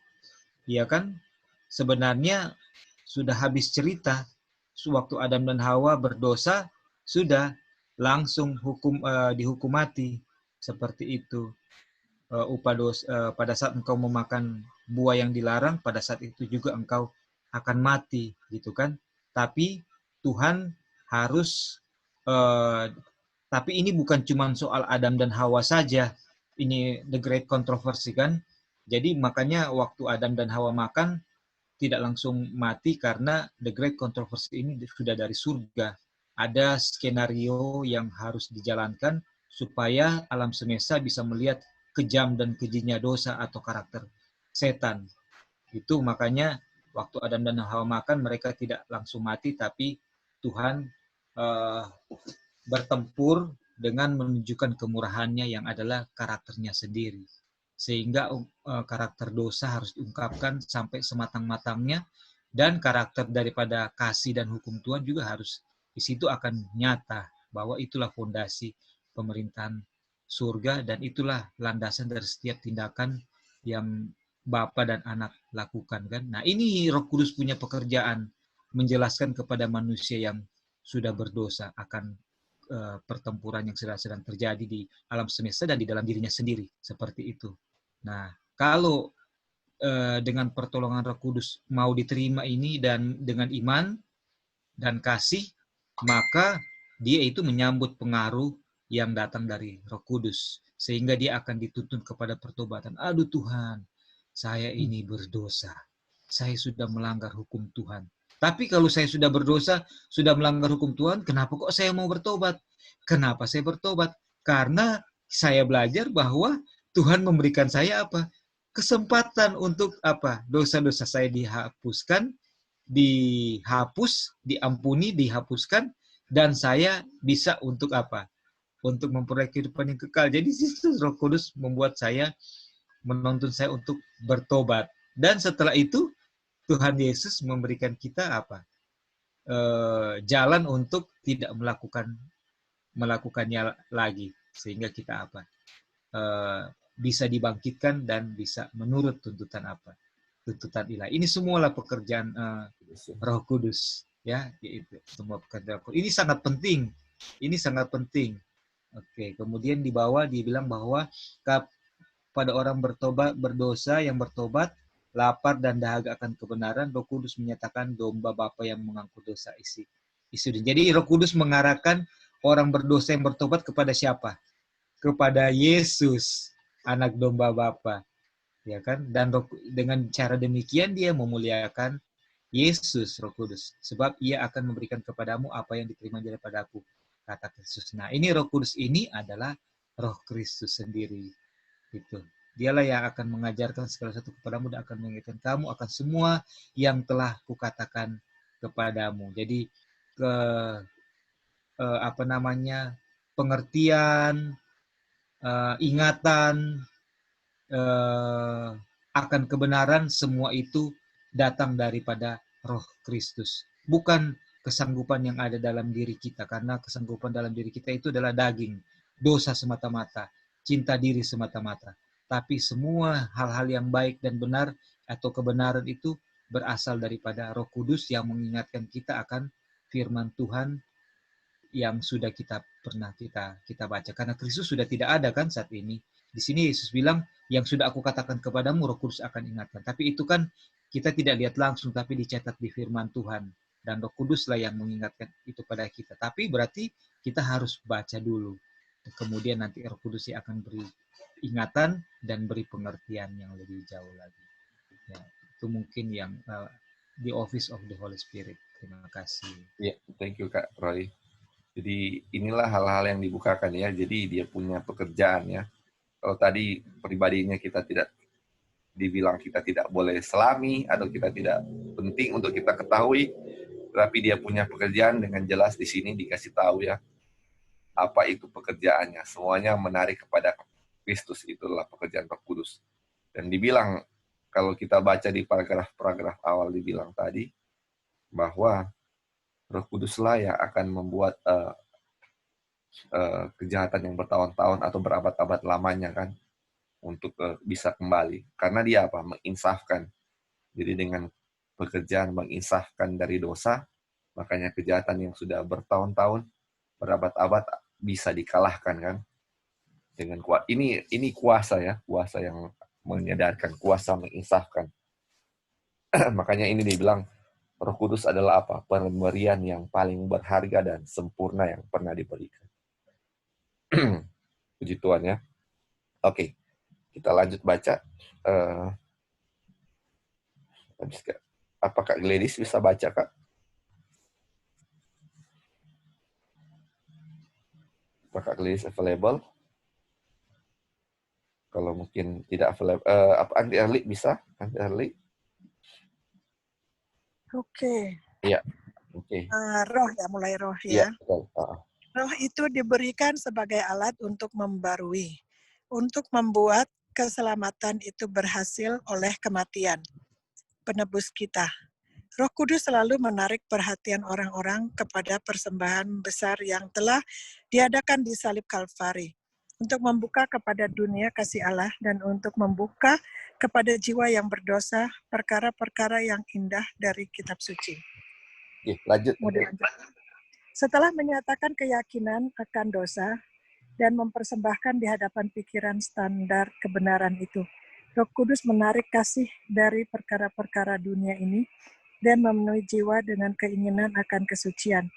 ya kan, sebenarnya sudah habis cerita. Waktu Adam dan Hawa berdosa, sudah langsung dihukum mati. Seperti itu. Pada saat engkau memakan buah yang dilarang, pada saat itu juga engkau akan mati, gitu kan. Tapi Tuhan harus, tapi ini bukan cuma soal Adam dan Hawa saja. Ini the great controversy kan. Jadi makanya waktu Adam dan Hawa makan, tidak langsung mati karena the great controversy ini sudah dari surga. Ada skenario yang harus dijalankan supaya alam semesta bisa melihat kejam dan kejinya dosa atau karakter setan. Itu makanya waktu Adam dan Hawa makan, mereka tidak langsung mati, tapi Tuhan bertempur dengan menunjukkan kemurahannya yang adalah karakternya sendiri. Sehingga karakter dosa harus diungkapkan sampai sematang-matangnya, dan karakter daripada kasih dan hukum Tuhan juga harus di situ akan nyata, bahwa itulah fondasi pemerintahan surga, dan itulah landasan dari setiap tindakan yang Bapa dan Anak lakukan kan. Nah, ini Roh Kudus punya pekerjaan, menjelaskan kepada manusia yang sudah berdosa akan pertempuran yang sedang terjadi di alam semesta dan di dalam dirinya sendiri, seperti itu. Nah, kalau dengan pertolongan Roh Kudus mau diterima ini dan dengan iman dan kasih, maka dia itu menyambut pengaruh yang datang dari Roh Kudus, sehingga dia akan dituntun kepada pertobatan. Aduh Tuhan, saya ini berdosa. Saya sudah melanggar hukum Tuhan. Tapi kalau saya sudah berdosa, sudah melanggar hukum Tuhan, kenapa kok saya mau bertobat? Kenapa saya bertobat? Karena saya belajar bahwa Tuhan memberikan saya apa? Kesempatan untuk apa? Dosa-dosa saya dihapuskan, diampuni, dihapuskan, dan saya bisa untuk apa? Untuk memperoleh kehidupan yang kekal. Jadi situ Roh Kudus membuat saya, menuntun saya untuk bertobat. Dan setelah itu Tuhan Yesus memberikan kita apa? Jalan untuk tidak melakukannya lagi, sehingga kita apa? Bisa dibangkitkan dan bisa menurut tuntutan apa? Tuntutan ilahi. Ini semualah pekerjaan Roh Kudus, ya, itu semua pekerjaan. Ini sangat penting. Ini sangat penting. Oke, kemudian di bawah dibilang bahwa pada orang berdosa yang bertobat, lapar dan dahaga akan kebenaran, Roh Kudus menyatakan domba Bapa yang mengangkut dosa isi. Jadi Roh Kudus mengarahkan orang berdosa yang bertobat kepada siapa? Kepada Yesus, anak domba Bapa, ya kan? Dan dengan cara demikian dia memuliakan Yesus, Roh Kudus, sebab ia akan memberikan kepadamu apa yang diterima daripadaku, kata Kristus. Nah, ini Roh Kudus ini adalah Roh Kristus sendiri. Gitu. Dialah yang akan mengajarkan segala sesuatu kepadamu dan akan mengingatkan kamu akan semua yang telah kukatakan kepadamu. Jadi pengertian, ingatan akan kebenaran, semua itu datang daripada Roh Kristus. Bukan kesanggupan yang ada dalam diri kita, karena kesanggupan dalam diri kita itu adalah daging, dosa semata-mata. cinta diri semata-mata. Tapi semua hal-hal yang baik dan benar atau kebenaran itu berasal daripada Roh Kudus yang mengingatkan kita akan firman Tuhan yang sudah pernah kita baca. Karena Kristus sudah tidak ada kan saat ini. Di sini Yesus bilang, yang sudah aku katakan kepadamu, Roh Kudus akan ingatkan. Tapi itu kan kita tidak lihat langsung, tapi dicatat di firman Tuhan. Dan Roh Kuduslah yang mengingatkan itu pada kita. Tapi berarti kita harus baca dulu. Kemudian nanti Roh Kudus akan beri ingatan dan beri pengertian yang lebih jauh lagi. Ya, itu mungkin yang the office of the Holy Spirit. Terima kasih. Ya, thank you Kak Roy. Jadi inilah hal-hal yang dibukakan ya. Jadi dia punya pekerjaan ya. Kalau tadi pribadinya kita tidak dibilang kita tidak boleh selami atau kita tidak penting untuk kita ketahui, tapi dia punya pekerjaan dengan jelas di sini dikasih tahu ya. Apa itu pekerjaannya? Semuanya menarik kepada Kristus, itulah pekerjaan Roh Kudus. Dan dibilang kalau kita baca di paragraf-paragraf awal dibilang tadi bahwa Roh Kuduslah yang akan membuat kejahatan yang bertahun-tahun atau berabad-abad lamanya kan untuk bisa kembali. Karena dia apa? Menginsafkan. Jadi dengan pekerjaan menginsafkan dari dosa, makanya kejahatan yang sudah bertahun-tahun, berabad-abad bisa dikalahkan kan. Dengan kuasa. Ini kuasa ya, kuasa yang menyadarkan, kuasa menginsafkan. Makanya ini dibilang Roh Kudus adalah apa? Pemberian yang paling berharga dan sempurna yang pernah diberikan. Puji Tuhan ya. Oke, kita lanjut baca. Apa Kak Gladys bisa baca, Kak? Apa Kak Gladys available? Kalau mungkin tidak available, apa Anti Erli bisa? Anti Erli? Oke. Iya, oke. Roh ya, mulai roh Iya, ya. betul. Roh itu diberikan sebagai alat untuk membarui, untuk membuat keselamatan itu berhasil oleh kematian penebus kita. Roh Kudus selalu menarik perhatian orang-orang kepada persembahan besar yang telah diadakan di salib Kalvari, untuk membuka kepada dunia kasih Allah dan untuk membuka kepada jiwa yang berdosa perkara-perkara yang indah dari kitab suci. Oke, lanjut. Setelah menyatakan keyakinan akan dosa dan mempersembahkan di hadapan pikiran standar kebenaran itu, Roh Kudus menarik kasih dari perkara-perkara dunia ini dan memenuhi jiwa dengan keinginan akan kesucian.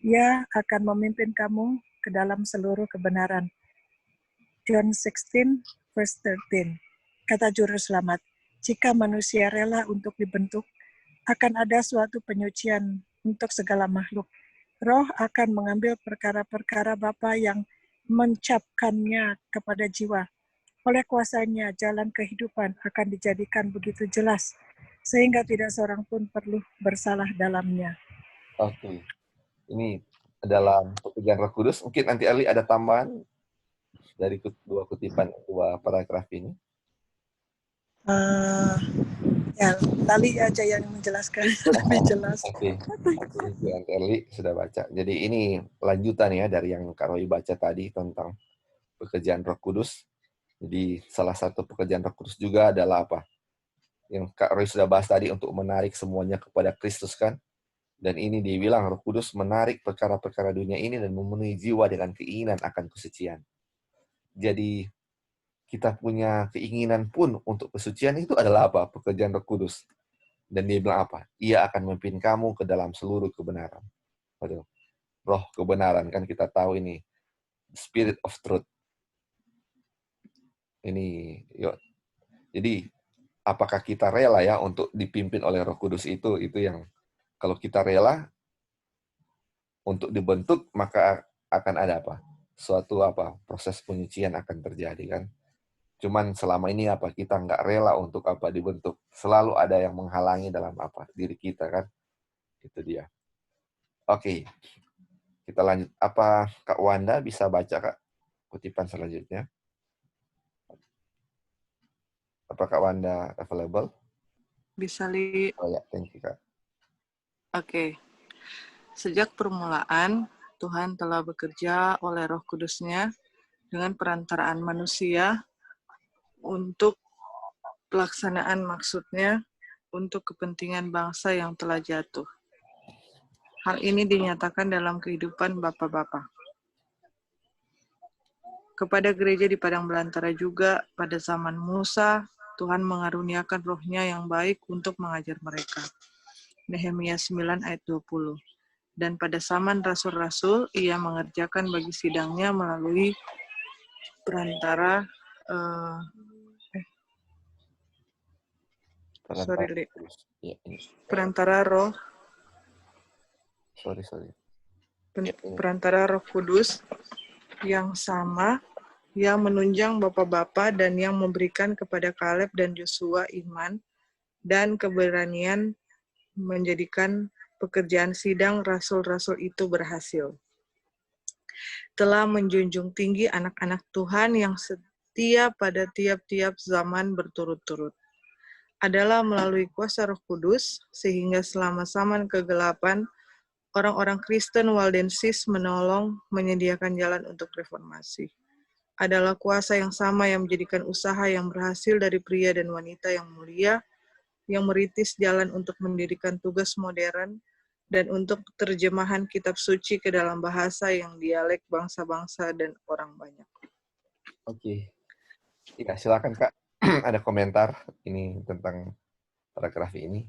Ia akan memimpin kamu ke dalam seluruh kebenaran. John 16, verse 13. Kata Juru Selamat, jika manusia rela untuk dibentuk, akan ada suatu penyucian untuk segala makhluk. Roh akan mengambil perkara-perkara Bapa yang mencapkannya kepada jiwa. Oleh kuasanya, jalan kehidupan akan dijadikan begitu jelas, sehingga tidak seorang pun perlu bersalah dalamnya. Oke. Ini adalah pekerjaan Roh Kudus. Mungkin nanti Ali ada tambahan dari dua paragraf ini. Ya, Lali aja yang menjelaskan lebih jelas. Oke. Nanti Ali sudah baca. Jadi ini lanjutan ya dari yang Kak Roy baca tadi tentang pekerjaan Roh Kudus. Jadi salah satu pekerjaan Roh Kudus juga adalah apa? Yang Kak Roy sudah bahas tadi untuk menarik semuanya kepada Kristus kan? Dan ini dibilang Roh Kudus menarik perkara-perkara dunia ini dan memenuhi jiwa dengan keinginan akan kesucian. Jadi kita punya keinginan pun untuk kesucian itu adalah apa? Pekerjaan Roh Kudus. Dan dia bilang apa? Ia akan memimpin kamu ke dalam seluruh kebenaran. Betul. Roh kebenaran kan kita tahu ini. Spirit of Truth. Ini, yuk. Jadi apakah kita rela ya untuk dipimpin oleh Roh Kudus itu yang kalau kita rela untuk dibentuk, maka akan ada apa? Suatu apa? Proses penyucian akan terjadi kan. Cuman selama ini apa? Kita nggak rela untuk apa dibentuk. Selalu ada yang menghalangi dalam apa? Diri kita kan. Itu dia. Oke. Kita lanjut. Apa Kak Wanda bisa baca Kak kutipan selanjutnya? Apa Kak Wanda available? Bisa, Li. Oh ya, thank you Kak. Oke. Sejak permulaan, Tuhan telah bekerja oleh Roh Kudus-Nya dengan perantaraan manusia untuk pelaksanaan maksudnya untuk kepentingan bangsa yang telah jatuh. Hal ini dinyatakan dalam kehidupan Bapak-Bapak. Kepada gereja di Padang Belantara juga, pada zaman Musa, Tuhan mengaruniakan rohnya yang baik untuk mengajar mereka. Nehemia 9 ayat 20. Dan pada zaman rasul-rasul, ia mengerjakan bagi sidangnya melalui perantara Ya, ini. perantara roh Sorry. Ya, ini. perantara Roh Kudus yang sama, yang menunjang bapak-bapak dan yang memberikan kepada Kaleb dan Yosua iman dan keberanian menjadikan pekerjaan sidang rasul-rasul itu berhasil. Telah menjunjung tinggi anak-anak Tuhan yang setia pada tiap-tiap zaman berturut-turut. Adalah melalui kuasa Roh Kudus, sehingga selama zaman kegelapan, orang-orang Kristen Waldensis menolong menyediakan jalan untuk reformasi. Adalah kuasa yang sama yang menjadikan usaha yang berhasil dari pria dan wanita yang mulia, yang merintis jalan untuk mendirikan tugas modern, dan untuk terjemahan kitab suci ke dalam bahasa yang dialek bangsa-bangsa dan orang banyak. Oke. Ya, silakan Kak. Ada komentar ini tentang paragraf ini.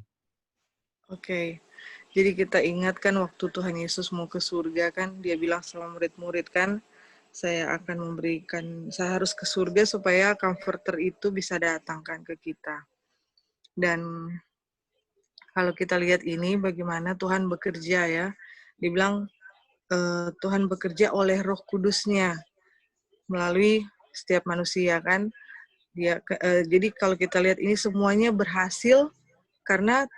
Oke. Jadi kita ingatkan waktu Tuhan Yesus mau ke surga kan, dia bilang sama murid-murid kan, saya harus ke surga supaya comforter itu bisa datangkan ke kita. Dan kalau kita lihat ini bagaimana Tuhan bekerja ya, dibilang Tuhan bekerja oleh Roh Kudusnya melalui setiap manusia kan. Jadi kalau kita lihat ini semuanya berhasil karena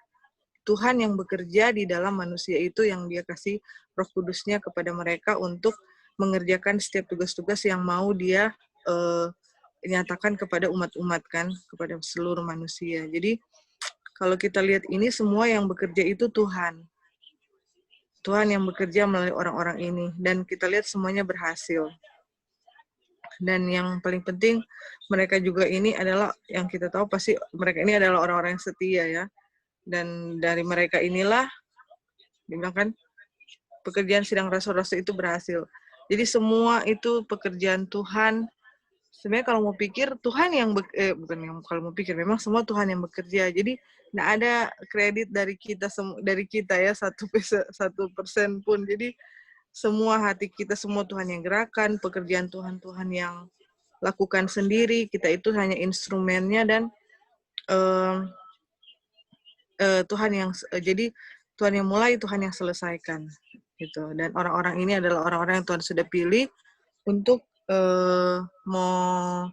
Tuhan yang bekerja di dalam manusia itu, yang dia kasih Roh Kudusnya kepada mereka untuk mengerjakan setiap tugas-tugas yang mau dia nyatakan kepada umat-umat kan, kepada seluruh manusia. Jadi kalau kita lihat ini semua yang bekerja itu Tuhan. Tuhan yang bekerja melalui orang-orang ini. Dan kita lihat semuanya berhasil. Dan yang paling penting, mereka juga ini adalah, yang kita tahu pasti mereka ini adalah orang-orang yang setia ya. Dan dari mereka inilah, dibilang kan, pekerjaan sidang rasul-rasul itu berhasil. Jadi semua itu pekerjaan Tuhan. Sebenarnya kalau mau pikir, Tuhan yang, kalau mau pikir, memang semua Tuhan yang bekerja. Jadi nggak ada kredit dari kita ya, 1% pun. Jadi semua hati kita, semua Tuhan yang gerakan, pekerjaan Tuhan yang lakukan sendiri, kita itu hanya instrumennya, dan jadi Tuhan yang mulai, Tuhan yang selesaikan gitu. Dan orang-orang ini adalah orang-orang yang Tuhan sudah pilih untuk mau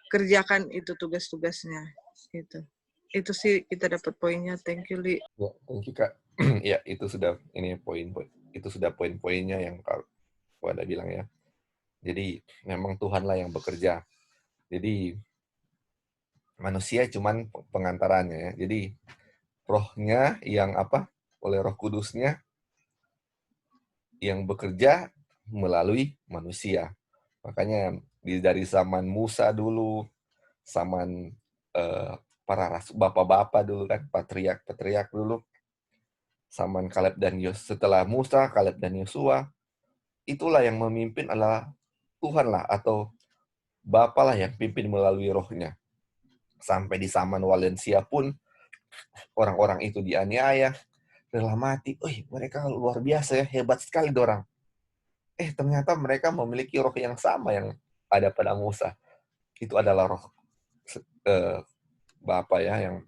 kerjakan itu tugas-tugasnya gitu. Itu sih kita dapat poinnya. Thank you, Li. Ya, thank you Kak. Ya, itu sudah poin-poinnya yang Kak Wanda bilang ya. Jadi memang Tuhanlah yang bekerja. Jadi manusia cuman pengantarannya ya. Jadi rohnya yang oleh Roh Kudusnya yang bekerja melalui manusia. Makanya dari zaman Musa dulu, zaman para rasul, bapak-bapak dulu kan, patriark dulu, zaman Kaleb dan Yosua, setelah Musa, Kaleb dan Yosua, itulah yang memimpin adalah Tuhan lah, atau Bapa lah yang pimpin melalui rohnya. Sampai di zaman Walensia pun, orang-orang itu dianiaya, rela mati. Mereka luar biasa ya, hebat sekali dorang. Ternyata mereka memiliki roh yang sama yang ada pada Musa. Itu adalah roh Bapa ya yang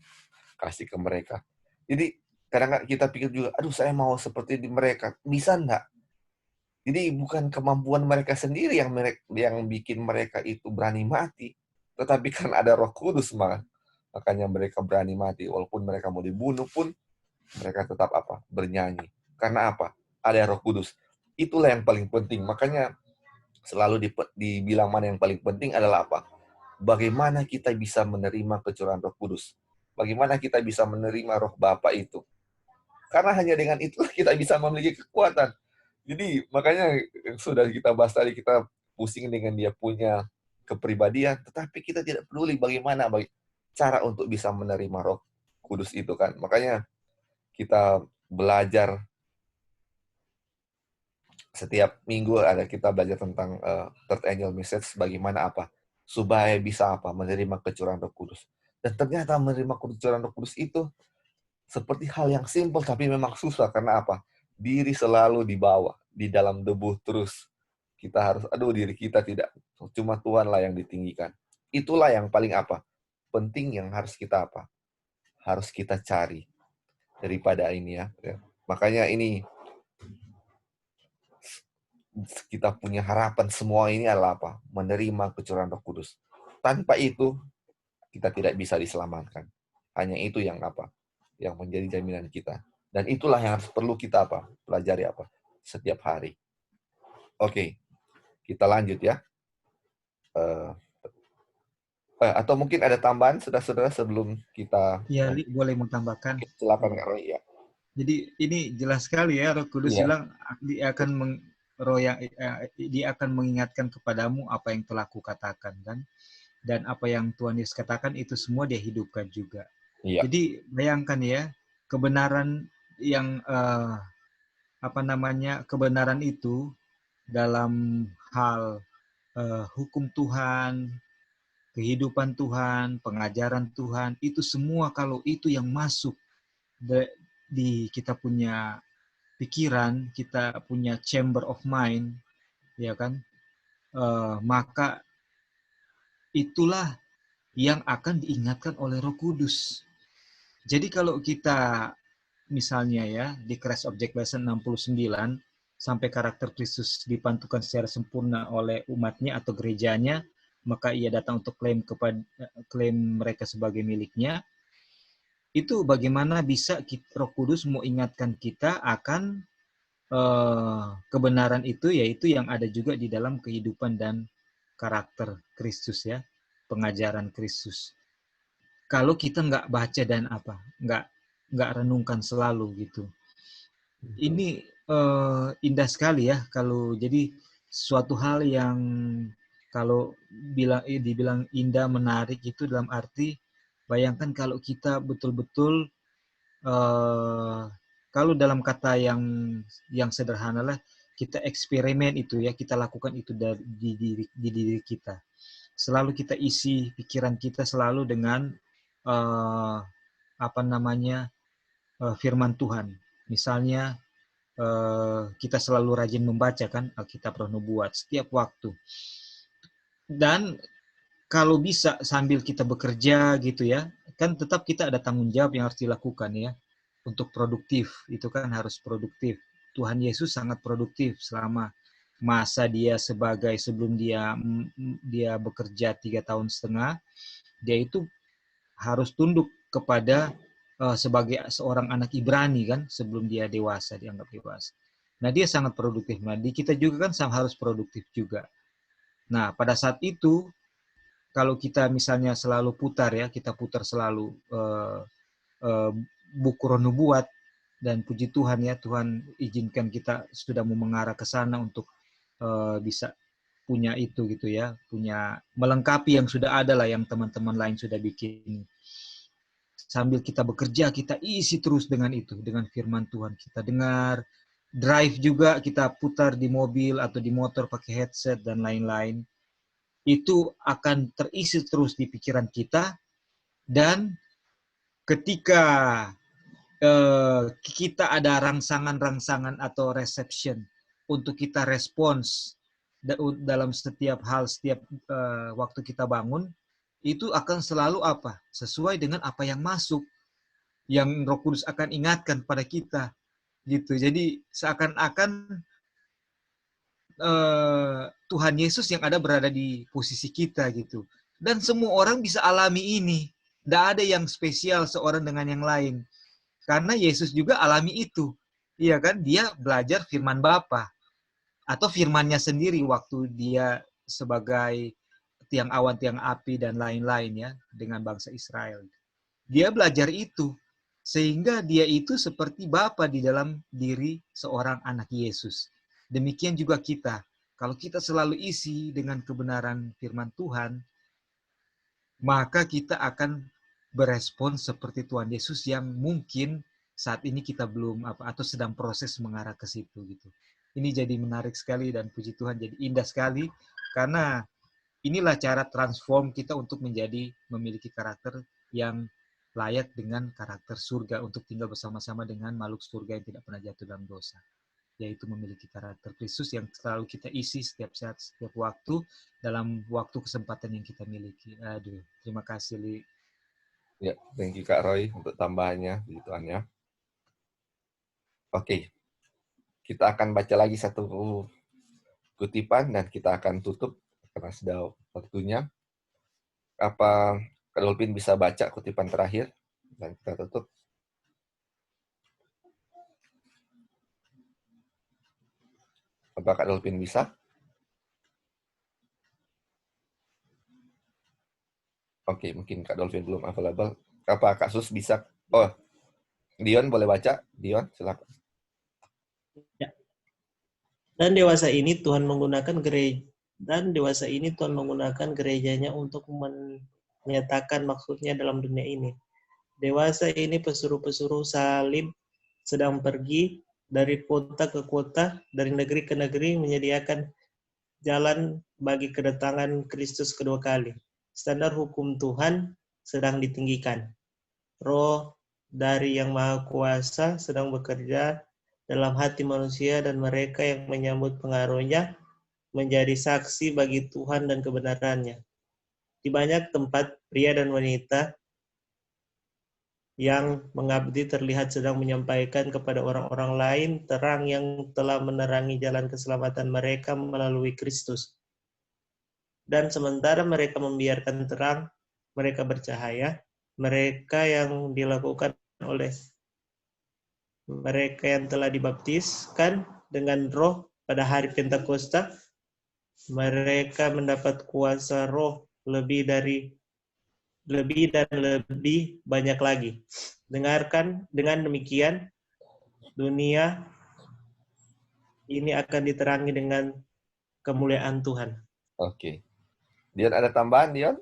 kasih ke mereka. Jadi kadang kita pikir juga, aduh saya mau seperti di mereka. Bisa enggak? Jadi bukan kemampuan mereka sendiri yang bikin mereka itu berani mati. Tetapi kan ada Roh Kudus makanya mereka berani mati. Walaupun mereka mau dibunuh pun, mereka tetap bernyanyi. Karena apa? Ada Roh Kudus. Itulah yang paling penting. Makanya selalu dibilang mana yang paling penting adalah apa? Bagaimana kita bisa menerima kecurahan Roh Kudus? Bagaimana kita bisa menerima Roh Bapa itu? Karena hanya dengan itulah kita bisa memiliki kekuatan. Jadi makanya sudah kita bahas tadi, kita pusing dengan dia punya kepribadian, tetapi kita tidak peduli bagaimana cara untuk bisa menerima Roh Kudus itu kan. Makanya kita belajar setiap minggu kita belajar tentang Third Angel Message, bagaimana supaya bisa menerima kecurahan Roh Kudus. Dan ternyata menerima kecurahan Roh Kudus itu seperti hal yang simpel tapi memang susah. Karena diri selalu dibawa di dalam debu terus. Kita harus, diri kita tidak, cuma Tuhanlah yang ditinggikan. Itulah yang paling penting, yang harus kita harus kita cari daripada ini ya. Makanya ini kita punya harapan semua ini adalah menerima kecurahan Roh Kudus. Tanpa itu kita tidak bisa diselamatkan. Hanya itu yang yang menjadi jaminan kita. Dan itulah yang harus perlu kita pelajari setiap hari. Oke, kita lanjut ya. Atau mungkin ada tambahan saudara-saudara sebelum kita. Ya, Li, boleh menambahkan. Silakan Kak Roy ya. Jadi ini jelas sekali ya, Roh Kudus bilang dia akan mengingatkan kepadamu apa yang telah kukatakan kan, dan apa yang Tuhan Yesus katakan itu semua dia hidupkan juga. Iya. Jadi bayangkan ya, kebenaran yang kebenaran itu dalam hal hukum Tuhan, kehidupan Tuhan, pengajaran Tuhan, itu semua kalau itu yang masuk di kita punya pikiran, kita punya chamber of mind, ya kan, maka itulah yang akan diingatkan oleh Roh Kudus. Jadi kalau kita misalnya ya di Christ Object Lesson 69 sampai karakter Kristus dipantukan secara sempurna oleh umatnya atau gerejanya, maka ia datang untuk klaim mereka sebagai miliknya. Itu bagaimana bisa Roh Kudus mau ingatkan kita akan kebenaran itu, yaitu yang ada juga di dalam kehidupan dan karakter Kristus ya, pengajaran Kristus. Kalau kita nggak baca dan nggak renungkan selalu gitu. Ini indah sekali ya, kalau jadi suatu hal yang kalau dibilang indah, menarik itu dalam arti bayangkan kalau kita betul-betul kalau dalam kata yang sederhana lah, kita eksperimen itu ya, kita lakukan itu di diri kita. Selalu kita isi pikiran kita selalu dengan firman Tuhan. Misalnya kita selalu rajin membaca kan Alkitab Roh Nubuat setiap waktu. Dan kalau bisa sambil kita bekerja gitu ya, kan tetap kita ada tanggung jawab yang harus dilakukan ya. Untuk produktif, itu kan harus produktif. Tuhan Yesus sangat produktif selama masa dia sebelum dia bekerja 3,5 tahun, dia itu harus tunduk kepada sebagai seorang anak Ibrani kan, sebelum dia dianggap dewasa. Nah, dia sangat produktif. Nah, di kita juga kan harus produktif juga. Nah, pada saat itu, kalau kita misalnya selalu kita putar selalu buku Roh Nubuat, dan puji Tuhan ya, Tuhan izinkan kita sudah mau mengarah ke sana untuk bisa punya itu gitu ya, punya melengkapi yang sudah ada lah, yang teman-teman lain sudah bikin. Sambil kita bekerja, kita isi terus dengan itu, dengan firman Tuhan. Kita dengar, drive juga kita putar di mobil atau di motor pakai headset dan lain-lain. Itu akan terisi terus di pikiran kita, dan ketika kita ada rangsangan-rangsangan atau reception untuk kita respons dalam setiap hal, setiap waktu kita bangun, itu akan selalu sesuai dengan apa yang masuk, yang Roh Kudus akan ingatkan pada kita gitu. Jadi seakan-akan Tuhan Yesus yang berada di posisi kita gitu, dan semua orang bisa alami ini. Tidak ada yang spesial seorang dengan yang lain. Karena Yesus juga alami itu. Iya kan? Dia belajar firman Bapa atau firman-Nya sendiri waktu dia sebagai tiang awan, tiang api dan lain-lain ya dengan bangsa Israel. Dia belajar itu sehingga dia itu seperti Bapa di dalam diri seorang anak Yesus. Demikian juga kita. Kalau kita selalu isi dengan kebenaran firman Tuhan, maka kita akan berespon seperti Tuhan Yesus yang mungkin saat ini kita belum atau sedang proses mengarah ke situ gitu. Ini jadi menarik sekali dan puji Tuhan jadi indah sekali karena inilah cara transform kita untuk memiliki karakter yang layak dengan karakter surga untuk tinggal bersama-sama dengan makhluk surga yang tidak pernah jatuh dalam dosa. Yaitu memiliki karakter Kristus yang selalu kita isi setiap saat, setiap waktu, dalam waktu kesempatan yang kita miliki. Aduh, terima kasih, Li. Ya, thank you Kak Roy untuk tambahannya, puji Tuhan ya. Oke, kita akan baca lagi satu kutipan dan kita akan tutup karena sudah waktunya. Apa Kak Dolphin bisa baca kutipan terakhir dan kita tutup? Apa Kak Dolphin bisa? Oke, mungkin Kak Dolphin belum available. Apa Kak Sus bisa? Oh, Dion boleh baca? Dion, silakan. Ya. Dan dewasa ini Tuhan menggunakan gerejanya untuk menyatakan maksudnya dalam dunia ini. Dewasa ini pesuruh-pesuruh salib sedang pergi dari kota ke kota, dari negeri ke negeri, menyediakan jalan bagi kedatangan Kristus kedua kali. Standar hukum Tuhan sedang ditinggikan. Roh dari Yang Maha Kuasa sedang bekerja dalam hati manusia dan mereka yang menyambut pengaruhnya menjadi saksi bagi Tuhan dan kebenarannya. Di banyak tempat, pria dan wanita yang mengabdi terlihat sedang menyampaikan kepada orang-orang lain terang yang telah menerangi jalan keselamatan mereka melalui Kristus. Dan sementara mereka membiarkan terang, mereka bercahaya, mereka yang dilakukan oleh mereka yang telah dibaptiskan dengan roh pada hari Pentakosta, mereka mendapat kuasa roh lebih dan lebih banyak lagi. Dengarkan, dengan demikian dunia ini akan diterangi dengan kemuliaan Tuhan. Oke. Dion ada tambahan, Dion?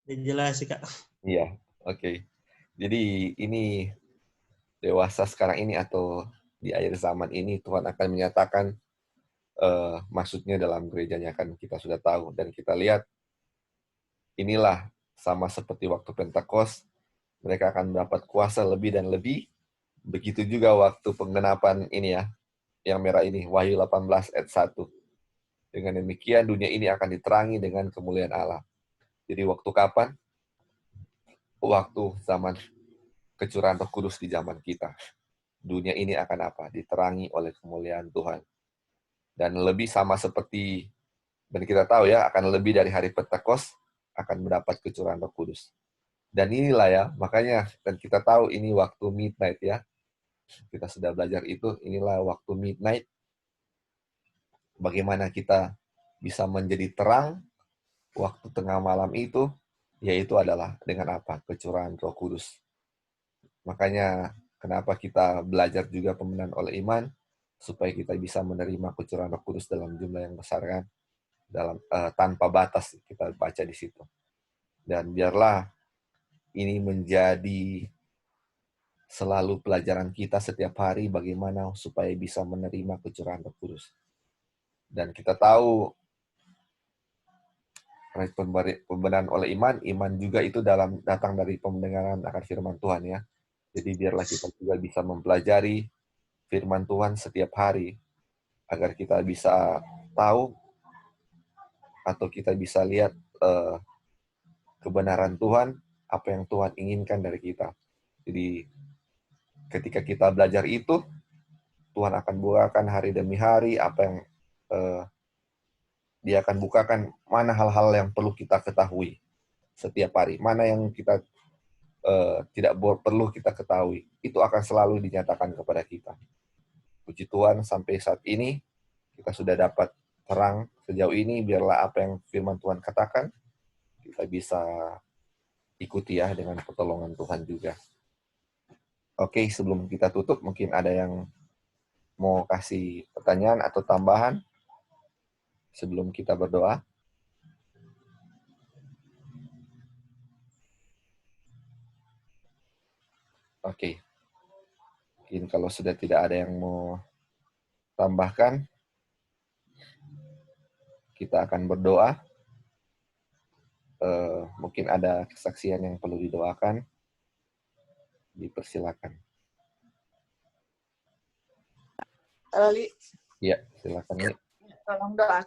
Jelas sih, Kak. Iya, oke. Jadi ini dewasa sekarang ini atau di akhir zaman ini Tuhan akan menyatakan maksudnya dalam gerejanya kan kita sudah tahu dan kita lihat inilah sama seperti waktu Pentakosta, mereka akan mendapat kuasa lebih dan lebih. Begitu juga waktu penggenapan ini ya, yang merah ini, Wahyu 18 ayat 1. Dengan demikian dunia ini akan diterangi dengan kemuliaan Allah. Jadi waktu kapan? Waktu zaman kecurahan Roh Kudus di zaman kita. Dunia ini akan apa? Diterangi oleh kemuliaan Tuhan. Dan lebih sama seperti, dan kita tahu ya, akan lebih dari hari Pentakosta, akan mendapat kecurahan Roh Kudus. Dan inilah ya, makanya, dan kita tahu ini waktu midnight ya. Kita sudah belajar itu, inilah waktu midnight. Bagaimana kita bisa menjadi terang waktu tengah malam itu, yaitu adalah dengan apa? Kecurahan Roh Kudus. Makanya kenapa kita belajar juga pembenaran oleh iman, supaya kita bisa menerima kecurahan Roh Kudus dalam jumlah yang besar kan, dalam tanpa batas kita baca di situ. Dan biarlah ini menjadi selalu pelajaran kita setiap hari bagaimana supaya bisa menerima kecurahan Roh Kudus. Dan kita tahu pembenaran oleh iman, iman juga itu datang dari pendengaran akan firman Tuhan ya. Jadi biarlah kita juga bisa mempelajari firman Tuhan setiap hari agar kita bisa tahu atau kita bisa lihat kebenaran Tuhan, apa yang Tuhan inginkan dari kita. Jadi ketika kita belajar itu, Tuhan akan bukakan hari demi hari apa yang Dia akan bukakan mana hal-hal yang perlu kita ketahui setiap hari, mana yang kita tidak perlu kita ketahui. Itu akan selalu dinyatakan kepada kita. Puji Tuhan, sampai saat ini kita sudah dapat terang sejauh ini. Biarlah apa yang firman Tuhan katakan kita bisa ikuti ya dengan pertolongan Tuhan juga. Oke, sebelum kita tutup, mungkin ada yang mau kasih pertanyaan atau tambahan sebelum kita berdoa? Oke. Mungkin kalau sudah tidak ada yang mau tambahkan, kita akan berdoa. Mungkin ada kesaksian yang perlu didoakan. Dipersilakan. Lali, Ya, silakan. Li. tolong doa